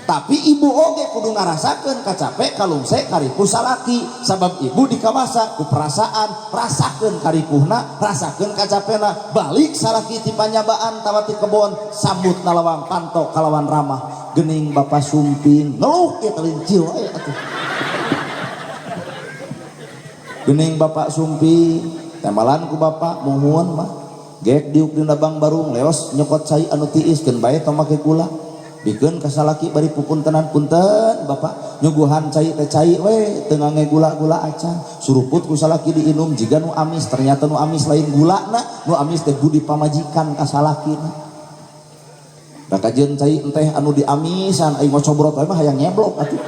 Tapi ibu oge kudu ngarasakeun kacapek kalungse karipuh salaki, sabab ibu dikawasa ku perasaan, rasakeun karipuhna, rasakeun kacapena. Balik salaki ti panyabaan tawa ti kebon, sambut nalawang panto kalawan ramah. Geuning bapa sumping ngeluh ieu telincil aya atuh. Geuning bapak sumpi tembalan ku bapak muhun mah gek diuk dina bang barung leos nyokot cai anu tiiskeun bae tong make gula bikeun ka salaki bari pupuntenan punten bapak nyuguhan cai teh cai we teu ngangge gula-gula acan suruput ku salaki diinum jiga nu amis ternyata nu amis lain gulana nu amis teh budi pamajikan ka salakina da kajeun cai teh anu diamisan aing ngocobrot we mah hayang nyeblok atuh.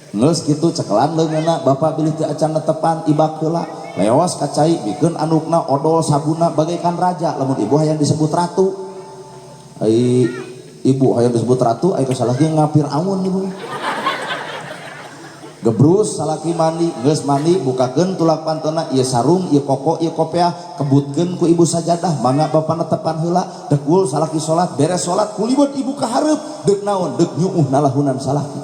Ngeus kitu cekelan leungeunna bapak bilih teu acan netepan ibak heula leos ka cai bikeun anukna odol sabuna bagaikan raja. Lamun ibu hayang disebut ratu ai ibu hayang disebut ratu ai kasalaki ngapir amun ibu gebrus salaki mandi geus mandi bukakeun tulak pantona ieu sarung ieu koko ieu kopiah kebutkeun ku ibu sajadah mangga bapana tepan heula dekul salaki salat beres salat kulibet ibu ka hareup deuk naon deuk nyuuh nalahunan salaki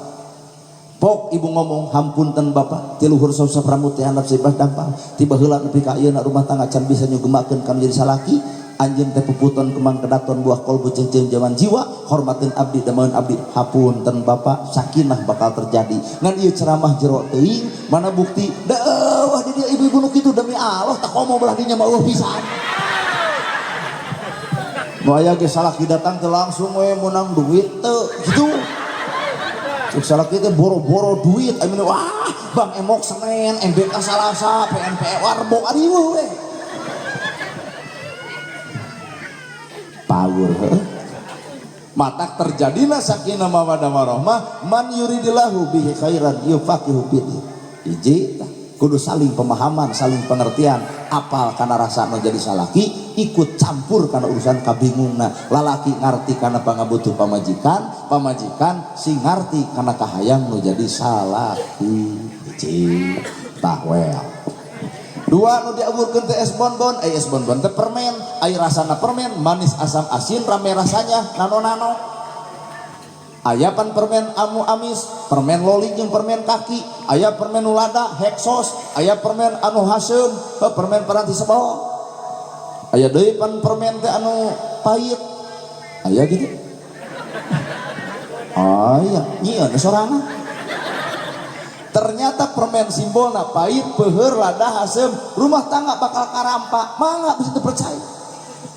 pok ibu ngomong hampunten bapak ti luhur sausap rambut teh handap sibah dampal tiba heula nepi ka ayeuna rumah tangga can bisa nyugemakeun ka menjadi salaki anjeun teh puputon kemang kedaton buah kolbu ceunceun zaman jiwa hormateun abdi damaeun abdi hapunten bapak sakinah bakal terjadi ngan ieu ceramah jero teuing mana bukti daeuh di dia ibu-ibu nu kitu demi Allah tak komo belah dinya mah eueuh pisan nu aya ge salaki datang teh langsung we meunang duit teu kitu cek salaki teh boro-boro duit aya wah Bang Emok Senen MBK Salasa PNPE Warbo adieu we power matak terjadilah sakinah mawaddah warahmah man yuridillahu bihi khairan yufaqihu fiddin hiji kudu saling pemahaman saling pengertian apal kana rasana jadi salaki ikut campur kana urusan kabingungna lalaki ngarti kana pangabutuh pamajikan pamajikan sing ngarti kana kahayang nu jadi salaki hiji tahwel dua nu diaburkeun teh es bonbon es bonbon teh permen ai rasana permen manis asam asin rame rasanya nano-nano aya pan permen anu amis permen loli jeung permen kaki aya permen ulada heksos aya permen anu haseum permen paranti sebol aya deui pan permen teh anu pahit aya gitu aya nyieun sorana ternyata permen simbolna pahit peuheur lada hasem rumah tangga bakal karampa mangga bisa percaya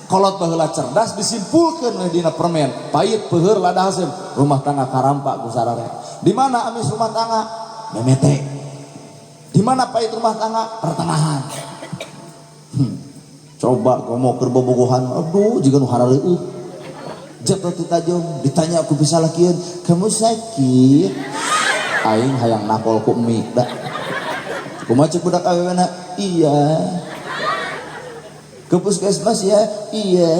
kolot baheula cerdas disimpulkeun we dina permen pahit peuheur lada hasem rumah tangga karampa ku sararea di mana amis rumah tangga memete di mana pahit rumah tangga pertengahan coba komo keur bobogohan aduh jiga nu haraleueuh jatuh ti tajong ditanya aku bisa lakieun kamu sakit aing hayang nakol ku mie da kumaha ceuk budak awewena iya ke puskesmas ya iya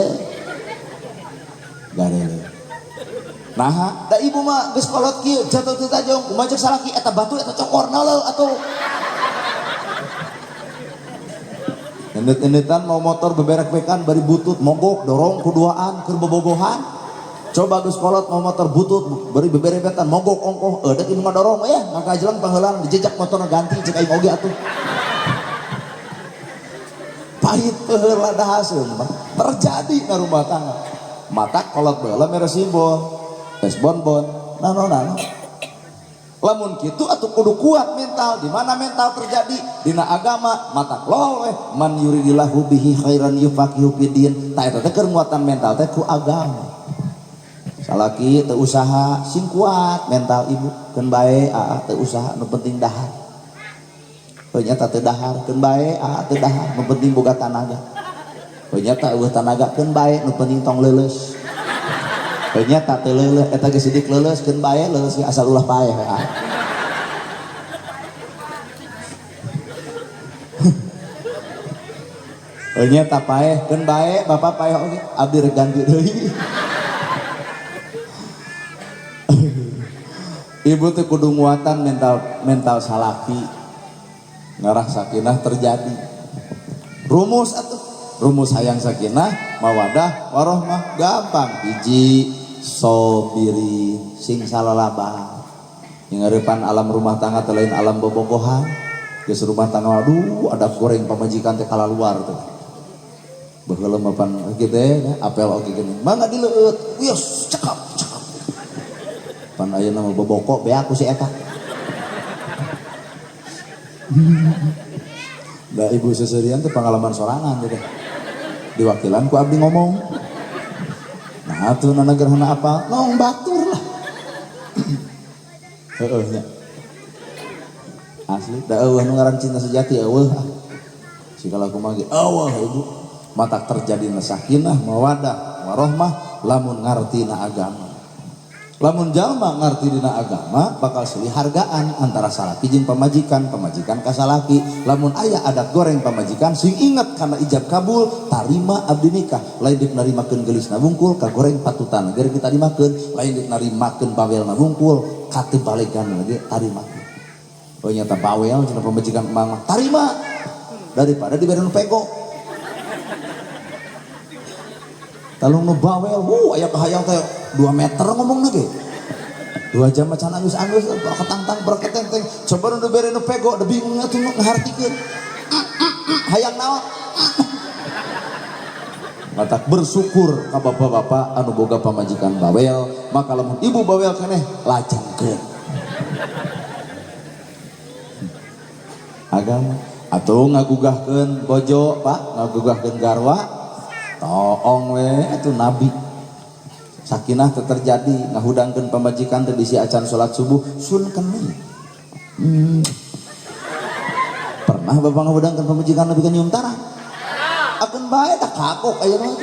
garele nah da ibu mah geus kolot kieu jatuh teu tajong kumaha ceuk salaki eta batu eta cokorna leuh atuh endet-endetan mau motor beberek-bekan bari butut mogok dorong kuduaan keur bobogohan coba geus kolot mau motor butut beri beberebetan mogok ongkoh deuk ieu mah dorong ya maka jelang pangeulang dijejak motorna ganti cek aing oge atuh pahit peuheur lada haseum terjadi na rumah tangga matak kolot baheula mere simbol es bonbon nano lamun kitu atuh kudu kuat mental di mana mental terjadi dina agama matak lol man yuridillahu bihi khairan yufaqihu fiddin ta eta teh keur nguatan mental teh ku agama salaki teu usaha sing kuat mental ibu keun bae teu usaha nu penting dahar ternyata teu dahar keun bae teu dahar nu penting boga tanaga ternyata eueuh tanaga keun bae nu penting tong leuleus ternyata teu leuleus eta geus sidik leuleus keun bae leuleus asal ulah paeh ternyata paeh keun bae bapak paeh oge abdi rek ganti deui ibu teh kudu nguatan mental salaki ngarah sakinah terjadi rumus hayang sakinah mawadah warohmah gampang hiji sobiri sing salalaba ngareupan alam rumah tangga teh lain alam bobogohan geus rumah tangga aduh ada goreng pamajikan teh kalaluar teh baheula mah pan kitu teh apel oge geuning mangga dileueut wios cakap pan ayeuna mah boboko bea ku si eta da ibu seserian teh pengalaman sorangan teh diwakilan ku abdi ngomong nah atuh na gerhana apa nong batur lah heueuh nya asli da eueuh nu ngaran cinta sejati eueuh sikala kumaha ge eueuh ibu matak terjadina sakinah mawaddah warahmah lamun ngartina agama lamun jalma ngarti dina agama bakal silih hargaan antara salaki jeung pamajikan ka salaki lamun aya adat goreng pamajikan sing inget kana ijab kabul tarima abdi nikah lain dik narimakeun geulisna wungkul ka goreng patutan geus kita tarimakeun lain dik narimakeun bawelna wungkul ka teu balegan lagi tarimakeun Oh nyata bawel cenah pamajikan emang mah tarima daripada dibere nu pego. Talung nu bawel aya kahayang teh 2 meter ngomongna ge. 2 jam macan angus-angus ketang-tang berketeng-teng coba nu dibere nu pego da bingung atuh ngahartikeun. Hayang naon? Matak bersyukur ka bapak-bapak anu boga pamajikan bawel, maka lamun ibu bawel keneh lajengkeun. Agama atuh ngagugahkeun bojo Pak, ngagugahkeun garwa toong we atuh nabi. Sakinah teu terjadi ngahudangkeun pamajikan teh bisi acan salat subuh sun kening. Pernah bapak ngahudangkeun pamajikan nabi ka nyium tanah? Akan bae tak kakok aya mah.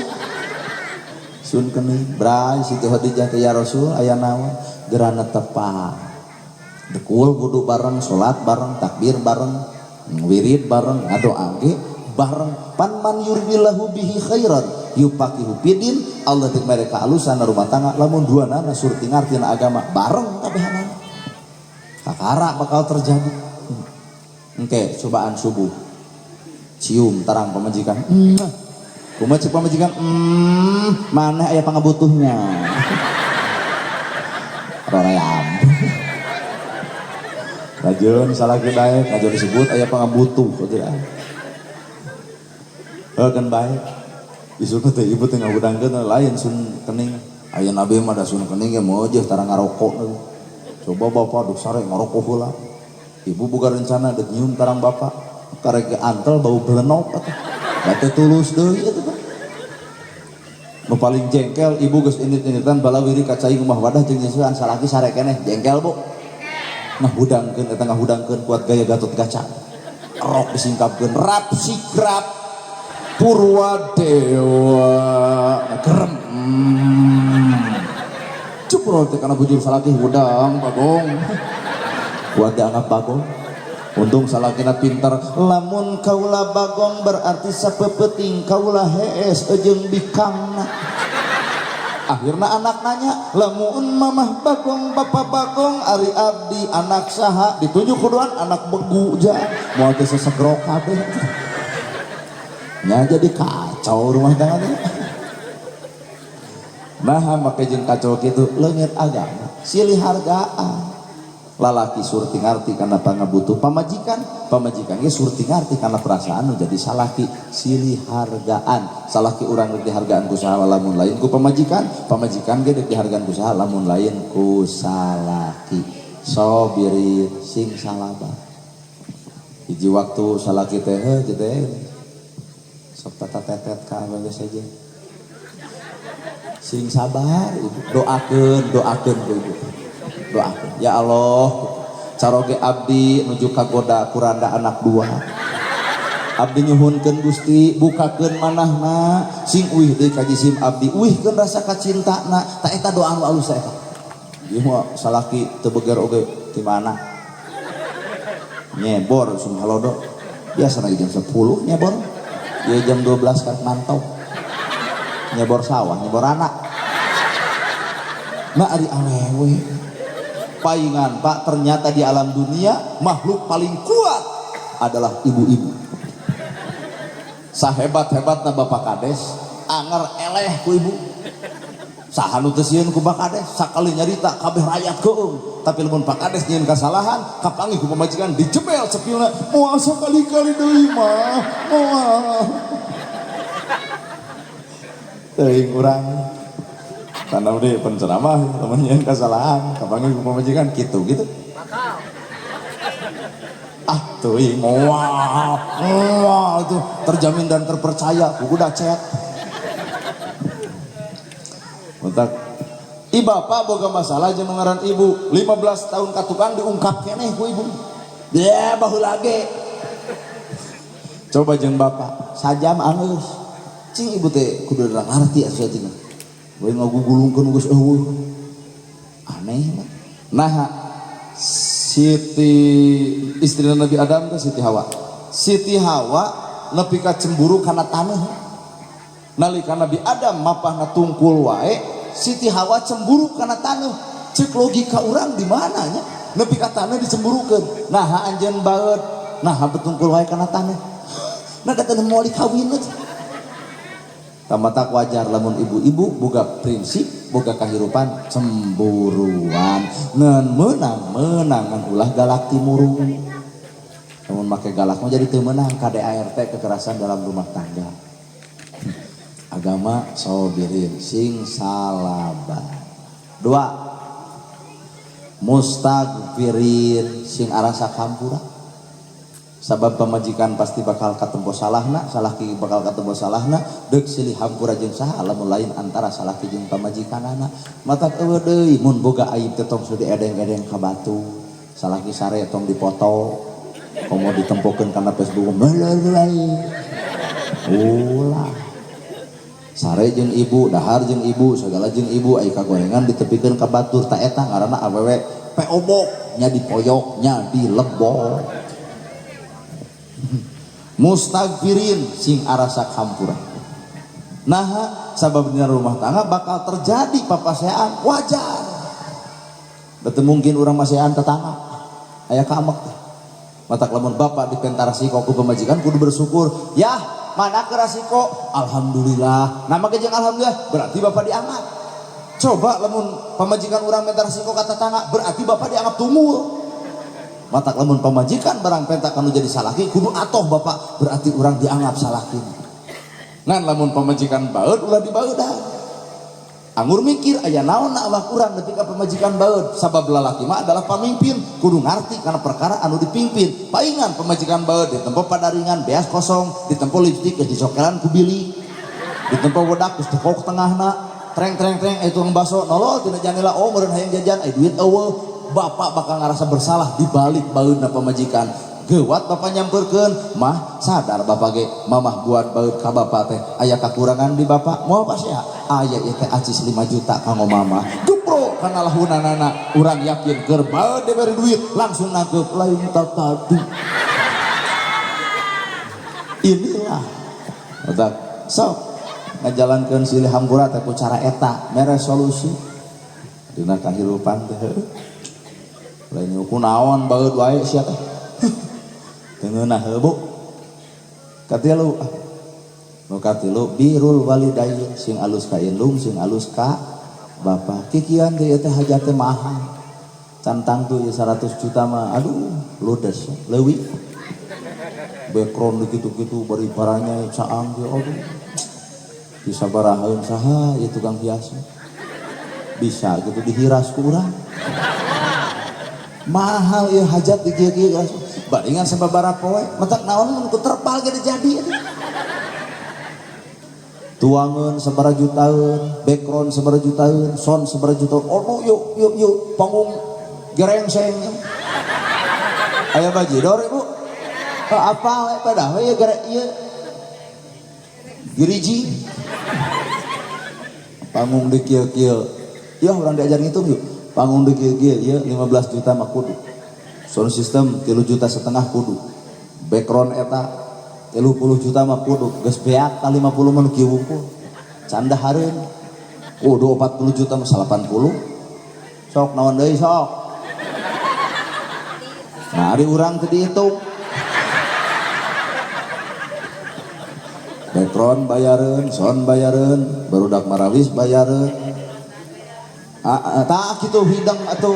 Sun kening, bray Siti Khadijah teh ya Rasul aya naon? Gerana tepat. Dekul wudu bareng, salat bareng, takbir bareng, wirid bareng, ngadoa ge bareng. Pan man yuridillahu bihi khairan yufaqihu fidin. Allah teh mereka alusan rumah tangga lamun duanana surti ngartina agama bareng kabehanana. Kakara bakal terjadi. Engke cobaan subuh. Cium tarang pamajikan kumaha cek pamajikan mana aya pangabutuhnya roream rajun salah daek rajun disebut aya pangabutuh kan baik isuk teh ibu teh ngabudangkeun lain sun kening aya nabi mah da sun kening ge moojeh tarang ngarokok coba bapak duk sare ngarokok heula ibu boga rencana deuk nyium tarang bapak karek antel bau belenok atuh tulus deui atuh. Nu paling jengkel ibu geus indit-inditan bala wiri kacai rumah wadah jeung nyeusehan salaki sare keneh jengkel bu. Ngahudangkeun eta ngahudangkeun kuat gaya Gatot Kaca. Rok disingkapkeun rap sikrap Purwadewa gerem. Cuprol teh kana bujur salaki hudang bagong. Kuat dianggap bagong. Untung salakina pintar lamun kaula bagong berarti sapepeting kaula hees jeung bikangna. Akhirna anak nanya lamun mamah bagong bapak bagong ari abdi anak saha ditunjuk kuduan anak begu ja moal teh sesegrok kabeh nya jadi kacau rumah tangga teh. Nah make jeung kacau kitu leungit agama silih hargaan. Lalaki surti ngarti karena pangabutuh pamajikan ge surti ngarti karena perasaan jadi salaki silih hargaan. Salaki urang deuk dihargaan ku saha lamun lain ku pamajikan ge deuk dihargaan ku saha lamun lain ku salaki. Sabiri sing salabar hiji waktu salaki teh sok tata-tetet ka abang saja sing sabar ibu doakeun ku ibu doakeun ya Allah caroge abdi nuju kagoda kuranda anak 2 abdi nyuhunkeun Gusti bukakeun manahna sing uih deui ka jisim abdi uihkeun rasa kacintana ta eta doa anu alus eta ieu mah salaki teu beger oge ti mana nyebor sum halodo biasa lagi jam 10 nyebor ieu jam 12 kan mantau nyebor sawah nyebor anak na ari awewe paingan Pak ternyata di alam dunia makhluk paling kuat adalah ibu-ibu. Sahebat-hebatna Bapak Kades anger eleh ku ibu saha nu teu sieun ku Bapak Kades sakali nyarita kabeh rakyat keung tapi lamun Pak Kades nyieun kasalahan kapanggih ku pamajikan dijebel cepilna moal sakali-kali deui mah moal teuing urang karena udah penceramah temennya kesalahan kapanggil pemajikan gitu tuh wah itu terjamin dan terpercaya buku udah cek untuk bapak boga masalah jeung ngaran ibu 15 tahun ka tukang diungkap keneh ku ibu ya bahu lagi coba jeung bapak sajam angeus cing ibu teh kudu ngarti asuh tina gue ngagugulungkeun geus aneh. Nah Siti istri Nabi Adam teh Siti Hawa nepi ka cemburu kana taneuh nalika Nabi Adam mapahna tungkul wae Siti Hawa cemburu kana taneuh cek logika urang di mana nya nepi ka taneuh dicemburukeun nah anjeun baeud nah betungkul wae kana tanah nah kata moal kawin tamatak wajar lamun ibu-ibu boga prinsip boga kahirupan cemburuan ngan menang-menangan ulah galak timurung namun make galak mah jadi teu meunang KDART kekerasan dalam rumah tangga agama sabirin sing salaban 2 mustagfirin sing arasa kampura sabab pamajikan pasti bakal katempo salahna salaki bakal katempo salahna deuk silih hampura jeung saha lamun lain antara salaki jeung pamajikanana matak eueuh deui mun boga aib teh tong sudah edeng-edeng ka batu salaki sare tong dipoto komo ditempokeun kana Facebook ulah sare jeung ibu dahar jeung ibu segala jeung ibu aya kagorengan ditepikeun ka batur ta eta ngaranna awewe peobok nya dipoyok nya dilebok mustagfirin sing arasa kampura nah sababnya rumah tangga bakal terjadi papasean wajar betul mungkin orang masean tetangga aya kamek matak lamun bapak dipentarasi kok ku pemajikan kudu bersyukur ya mana ke rasiko alhamdulillah nama kejeng alhamdulillah berarti bapak dianggap coba lamun pemajikan orang pentarasi kok kata tetangga berarti bapak dianggap tumul matak lamun pemajikan barang pentak kanu jadi salaki kudu atoh bapak berarti orang dianggap salaki ngan lamun pemajikan baeud ulah dibaeudan anggur mikir aya naon na awak urang ketika pemajikan baeud sabab lalaki mah adalah pamimpin kudu ngarti kana perkara anu dipimpin paingan pemajikan baeud ditempo padaringan beas kosong ditempo lipstik geus dicokelan ku bili ditempo wedak geus tekok tengahna treng itu ang baso nolol tina janela oh meureun hayang jajan aya duit eueuh bapak bakal ngerasa bersalah dibalik baeudna pemajikan gewat bapak nyamperkeun mah sadar bapak ge mamah buat baeud ka bapak teh aya kakurangan di bapak moal pasea aya ieu teh acis 5 juta kanggo mamah jupro kana lahunanana urang yakin keur baeud diberi duit langsung nangkep lain tadi inilah otak sok ngajalankeun silih hampura teh ku cara eta mere solusi dina kahirupan teh lain ku naon baeud wae sia teh teu ngeunah heuh katilu nu katilu birrul walidain sing alus ka indung sing alus ka bapak kikian teh teh hajat teh mahal cantang tuh 100 juta mah aduh ludes leuwih background gitu-gitu bari baranya caang ge aduh bisa barahaeun saha ieu tukang hias bisa gitu dihiras ku urang mahal ya hajat di kieu baringan sababaraha poe matak naon mun ku terpal ge jadi tuangeun sabaraha jutaeun background sabaraha jutaeun sound sabaraha jutaeun oh yuk panggung gerengseng aya bajidor ibu apa we padahal ya ieu giriji panggung di kieu ya urang diajar ngitung yuk panggung di kieu ya 15 juta mah kudu sound system 3,5 juta kudu background eta 30 juta mah kudu geus beak ka 50 mah kieu wungkul canda hareun kudu 40 juta mah 80 sok naon deui sok nah ari urang teu dihitung background bayareun sound bayareun barudak marawis bayareun tak gitu hidang atau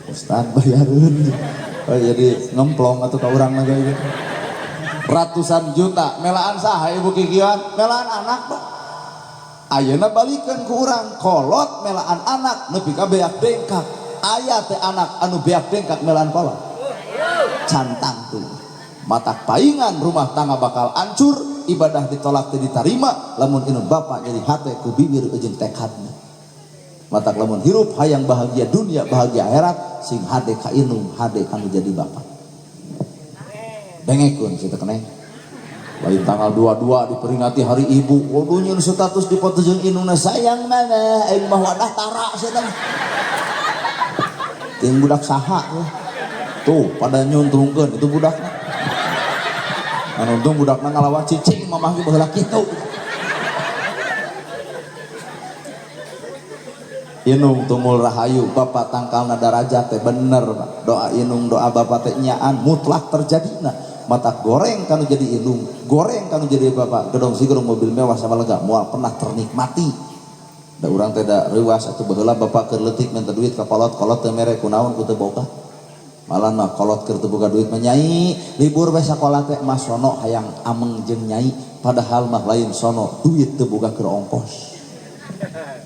Ustad bayareun oh jadi ngemplong atau ka urang mah gitu ratusan juta melaan saha ibu kikian melaan anak Pak ayeuna balikeun ku urang kolot melaan anak nepi ka beak dengkak aya teh anak anu beak dengkak melaan kolot cantang tuh matak paingan rumah tangga bakal hancur ibadah ditolak teu ditarima lamun inun bapak jadi hate ku bibir jeung tekadna matak lamun hirup hayang bahagia dunia bahagia akhirat sing hade ka inung hade kanu jadi bapak bengekeun kitu keneh lain tanggal 22 diperingati hari ibu waduh nyeun status di foto jeung inungna sayang mana aing mah wadah tara sia teh ting budak saha tuh pada nyuntrungkeun itu budakna anu untung budakna ngalawan cicing mamah ge baheula kitu Inung tumul rahayu bapak tangkalna darajat teh bener doa inung doa bapak teh nyaan mutlak terjadi nah mata goreng kanu jadi inung goreng kanu jadi bapak gedong si gedong mobil mewah sama lega mual pernah ternikmati da urang teh da reuas atuh baheula bapak keur leutik minta duit ka kolot teh mere kunaon ku teu boga malah mah kolot keur teu boga duit mah nyai libur bae sakola teh mah sono hayang ameng jeung nyai padahal mah lain sono duit teu boga keur ongkos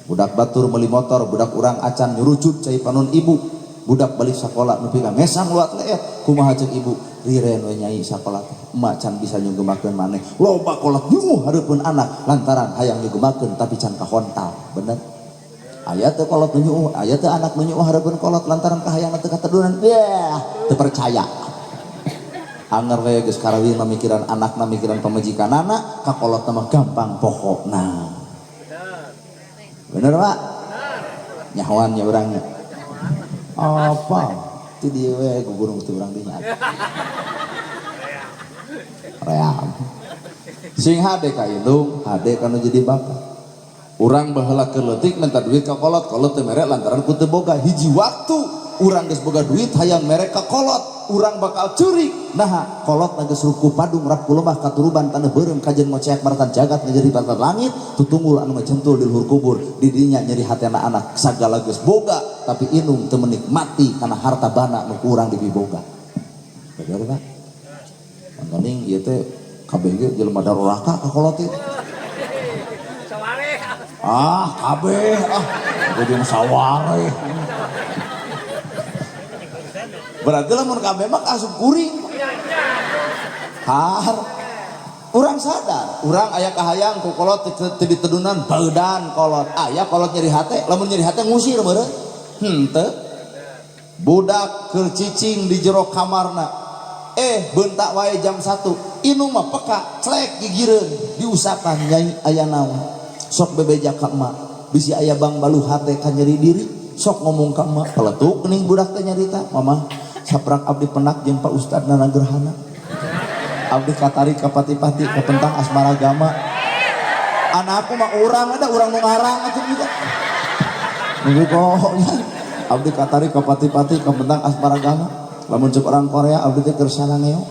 budak batur meuli motor budak urang acan nyurucut cai panon ibu budak balik sakola nepi ka ngesang luat leet kumaha ceuk ibu riren we nyai sakola emak can bisa nyugemakeun maneh loba kolot nyuh hareupeun anak lantaran hayang nyugemakeun tapi can kahontal bener aya teu kolot nyuh aya teu anak nyuh hareupeun kolot lantaran kahayangna teu katedunan teu percaya anger we geus karawin mikiran anakna mikiran pamajikanana ka kolot mah gampang pokokna bener pak nyahoan nya urangnya apa ti dieu we gugurung teu urang dinya ream sing hade ka indung hade kanu jadi bapak urang baheula keur leutik minta duit ka kolot teu mere lantaran ku teu boga hiji waktu urang geus boga duit hayang mere ka kolot urang bakal curi nah kolot geus ruku padung rap kulomah katuruban taneuh beureum kajen ngoceak maratan jagat ngajari maratan langit tutunggul anu ngacentul di luhur kubur di dinya nyeri hatena anak sagala geus boga tapi inung teu menikmati kana harta bana nu urang dibiboga bener Pak mangkaning ieu teh kabeh ge jelema daruraka ka kolot ieu kabeh kudu saware berarti lamun kabeh mah asup kuring har urang sadar urang aya kahayang ku kolot teu ditedunan baeudan kolot aya kolot nyeri hate lamun nyeri hate ngusir meureun henteu budak keur cicing di jero kamarna beuntak wae jam 1 inung mah peka clek gigireun diusapan nyai aya naon sok bebeja ka emak bisi aya bang balu hate ka nyeri diri sok ngomong ka emak peletuk geuning budak teh nyarita mama saprak abdi penak jeung Pak Ustad Nana Gerhana abdi katarik ka pati-pati ka pentang asmara agama anakku mah urang ada urang nu ngarang atuh juga nunggu kok abdi katarik ka pati-pati ka pentang asmara agama lamun ceuk urang Korea abdi teh keur salangeo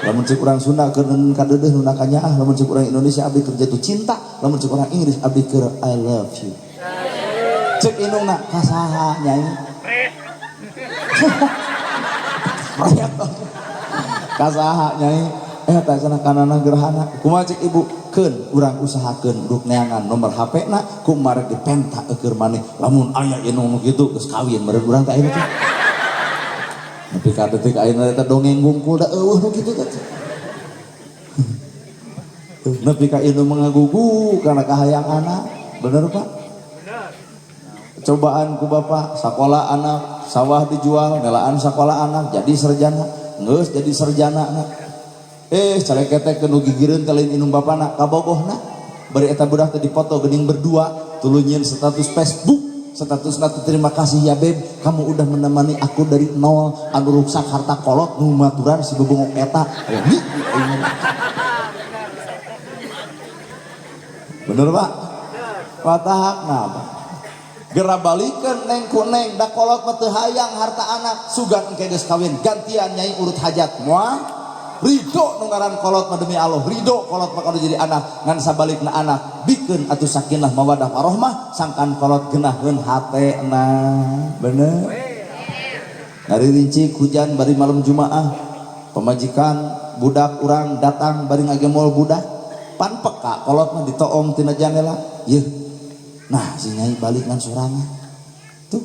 lamun ceuk urang Sunda keur kadeudeuh nu nakanyaah lamun ceuk urang Indonesia abdi keur jatuh cinta lamun ceuk urang Inggris abdi keur I love you ceuk inungna kasaha nyai kasaha nyai eta cenah kanana Gerhana kumaha cek ibu keun urang usahakeun ruk neangan nomor HP na ku marek dipenta keur maneh lamun aya inung nu kitu geus kawin meureun urang teh ayeuna teh nepi ka detik ayeuna eta dongeng gungkul da eueuh nu kitu teh nepi ka indung mengagugu karena kahayang anak bener Pak cobaan ku bapak sakola anak sawah dijual nelaan sakola anak jadi sarjana geus jadi sarjana anak caleketek kenu gigireun ka lain inung bapana kabogohna bari eta budak teh dipoto geuning berdua tulunyeun status Facebook statusna terima kasih ya beb kamu udah menemani aku dari nol anu ruksak harta kolot nu maturan si bebongok eta bener Pak watahakna Pak gera balikeun neng ku neng da kolot mah teu hayang harta anak sugan engke geus kawin gantian nyai urut hajat moal ridho nu ngaran kolot mah demi Allah ridho kolot mah kada jadi anak ngan sabalikna anak bikeun atuh sakinah mawaddah warahmah sangkan kolot geunahkeun hatena bener dari rincik hujan bari malam Jumaah pemajikan budak urang datang bari ngagemol budak pan peka kolot mah ditoong tina jandela yeuh nah si nyai balik ngan sorangan tuh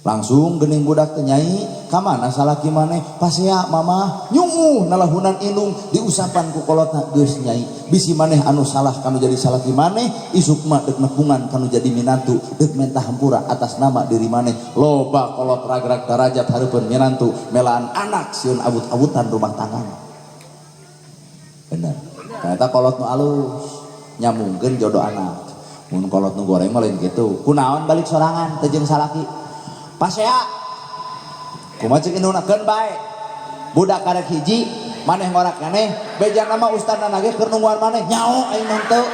langsung geuning budak teh nyai ka mana salaki maneh pasea mama nyunguh nalahunan inung diusapan ku kolotna geus nyai bisi maneh anu salah kanu jadi salaki maneh isuk mah deuk nepungan kanu jadi minantu deuk menta hampura atas nama diri maneh loba kolot ragrak darajat hareupeun minantu melaan anak sieun abut-abutan rumah tanggana bener ternyata kolot nu alus nyambungkeun jodoh anak mun kolot nu goreng mah lain kitu kunaon balik sorangan teu jeung salaki pasea kumaha ceuk indungna keun bae budak karek hiji maneh ngorak keneh beja nama ustadna nage keur nungguan maneh nyao aing mah teu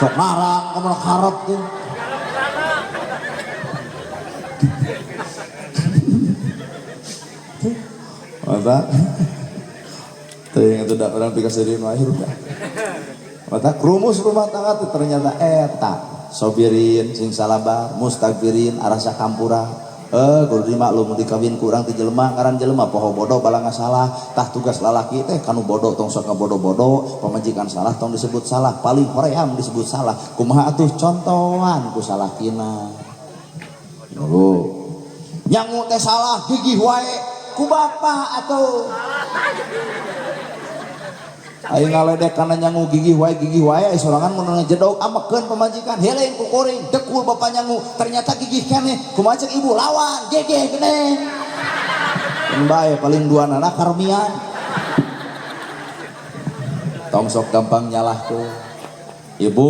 sok ngarang kamu harap teh Mata teuing itu da urang pikir di akhir udah. Mata rumus rumah tangga teh ternyata eta sobirin sing salabar mustagfirin arasa kampura. Kudu dimaklum dikawin kurang ti jelema ngaran jelema poho bodoh bala salah tah tugas lalaki teh kanu bodoh tong sok bodoh-bodoh pamajikan salah tong disebut salah paling hoream disebut salah kumaha atuh contohan ku salakina. Nyangu teh salah gigih wae ku bapa atuh. Aing ngaledek kana nyangu gigih wae ai sorangan mun ngejedog amekeun pamajikan heleng ku kuring dekul bapak nyangu ternyata gigih keneh kumaha ceuk ibu lawan gegeh keneh. Bae paling duanana karmian. Tong sok gampang nyalahkeun. Ibu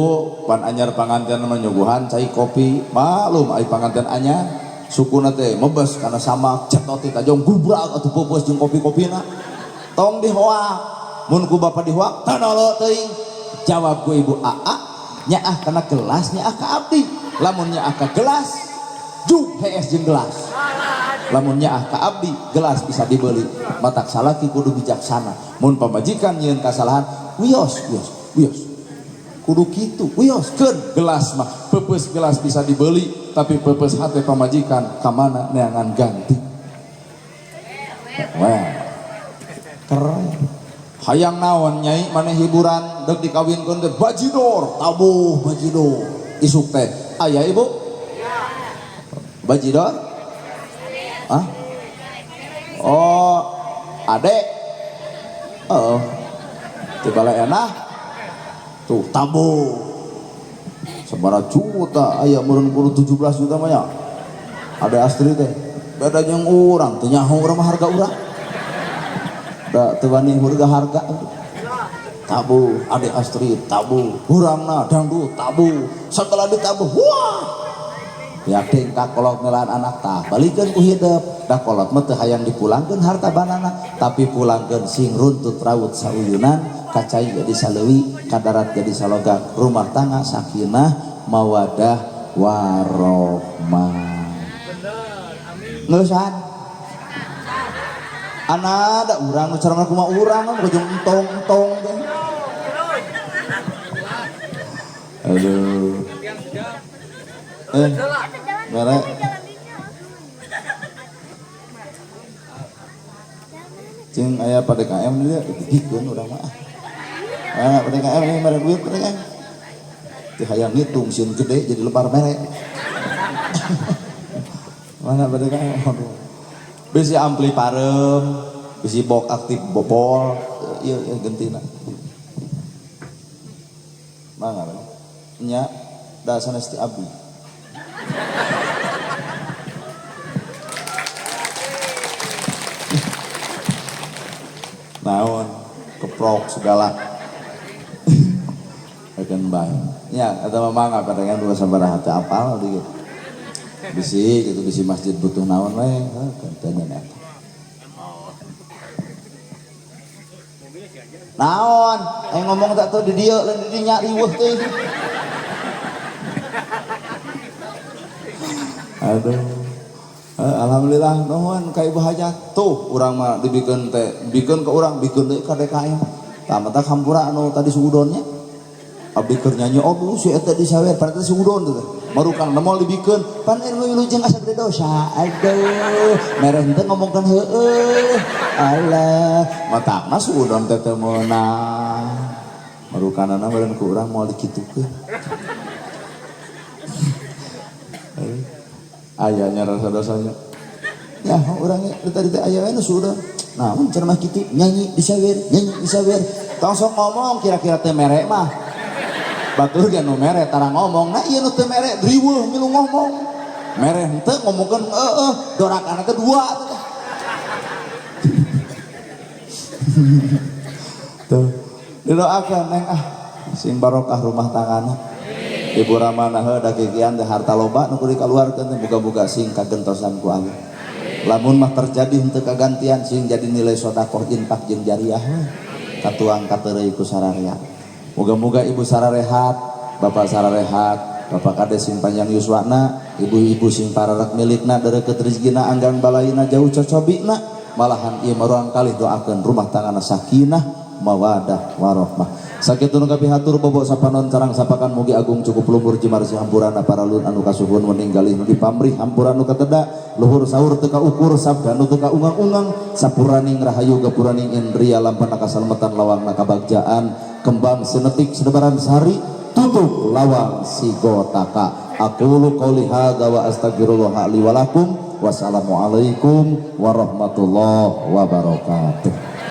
pan anyar panganten mah nyuguhan cai kopi malum ai panganten anyar sukuna teh mebes kana sama cetot ti tajong gubrak atuh pupus jeung kopi-kopina. Tong dihoak mun ku bapa dihoak tanolo teuing jawab ku ibu aa nyaah kana gelas nyaah ka abdi lamun nyaah ka gelas juk hees jeung gelas lamun nyaah ka abdi gelas bisa dibeli matak salaki kudu bijaksana mun pamajikan nyieun kasalahan wios kudu kitu wioskeun gelas mah peupeus gelas bisa dibeli tapi peupeus hate pamajikan ka mana neangan ganti. Wah keren. Hayang naon nyai maneh hiburan deuk dikawinkeun teh bajidor tabuh bajidor isuk teh aya ibu bajidor ah oh adek teu balaena tuh tabuh sabaraha juta aya meureun 17 juta mah nya ada Astri teh beda jeung urang teu nyaho urang mah harga urang da teu wani harga tabu ade Astri tabu hurangna dangdut tabu segala ditabu wah yakin kakolot nelan anak tah balikeun ku hideep da kolot mah teu hayang dipulangkeun harta banana tapi pulangkeun sing runtut raut sauyunan kacai jadi saleuwi kadarat jadi salogang rumah tangga sakinah mawadah warohmah. Ngeusan anak ada urang nu carana kumaha urang mah jeung entong-entong teh. Aduh. Mere. Jeung aya PDKM dia dikeun urang mah. PDKM ini mere duit PDKM. Teu hayang ngitung sieun gede jadi lebar mere. Mana PDKM aduh. Bisi ampli parem, bisi bok aktif bobol, iya gentina. Mangga nya da sanes ti abdi. Naon keprok segala. Akan bae. Nya eta mah mangga padangan dua sabaraha teh apal dikit. Bisi gitu bisi masjid butuh naon we katanya eta naon ngomong tak tuh di dieu lain di dinya riweuh teh aduh alhamdulillah nuhun ka ibu hajat tuh urang mah dibikeun teh bikeun ka urang bikeun deui ka DKM tah mah hampura anu tadi suudonnya abdi keur nyanyi oh si eta disawer pan eta suudon teh marukan moal dibikeun pan wilujeng asa gede dosa aduh mereh teh ngomongkeun heueuh alah matakna suudon teh teu meunang marukanana meureun ku urang moal dikitukeun ayahnya rasa dosanya ya orangnya tadi teh aya we suudon naon cenah mah kitu nyanyi disawer tong sok ngomong kira-kira teh mere mah batur ge nu mere tara ngomong nah ieu nu teu mere riweuh milu ngomong mere henteu ngomongkeun dorakan teh dua tuh didoakeun neng sing barokah rumah tanggana ibu ramana da kikian teh harta loba nu kudu dikaluarkeun teh boga-boga sing kagentosan ku Allah lamun mah terjadi henteu kagantian sing jadi nilai sedekah infak jeung jariah katuang kateureuy ku sararea. Moga-moga ibu sararehat, bapak sararehat, Bapak kades sing panjang yuswana, ibu-ibu sing pararak milikna deureut rezekina anggang balaina jauh cocobina, malahan ieu maruang kalih doakeun rumah tanggana sakinah mawadah warahmah. Sakitu nu kapihatur bobo sapanon sareng sapakan mugi agung cukup luhur jimarsi hampurana paralun anu kasuhun meninggalih nu dipamrih hampura nu kateda luhur saur teu kaukur sabda nu teu kaungang-ungang sapuraning rahayu gapuraning indria lampana kasalmetan lawangna kabagjaan kembang senetik sedebaran sari tutup lawang sigotaka. Aqulu qouli hadza wa astaghfirullah li wa lakum. Wassalamualaikum warahmatullahi wabarakatuh.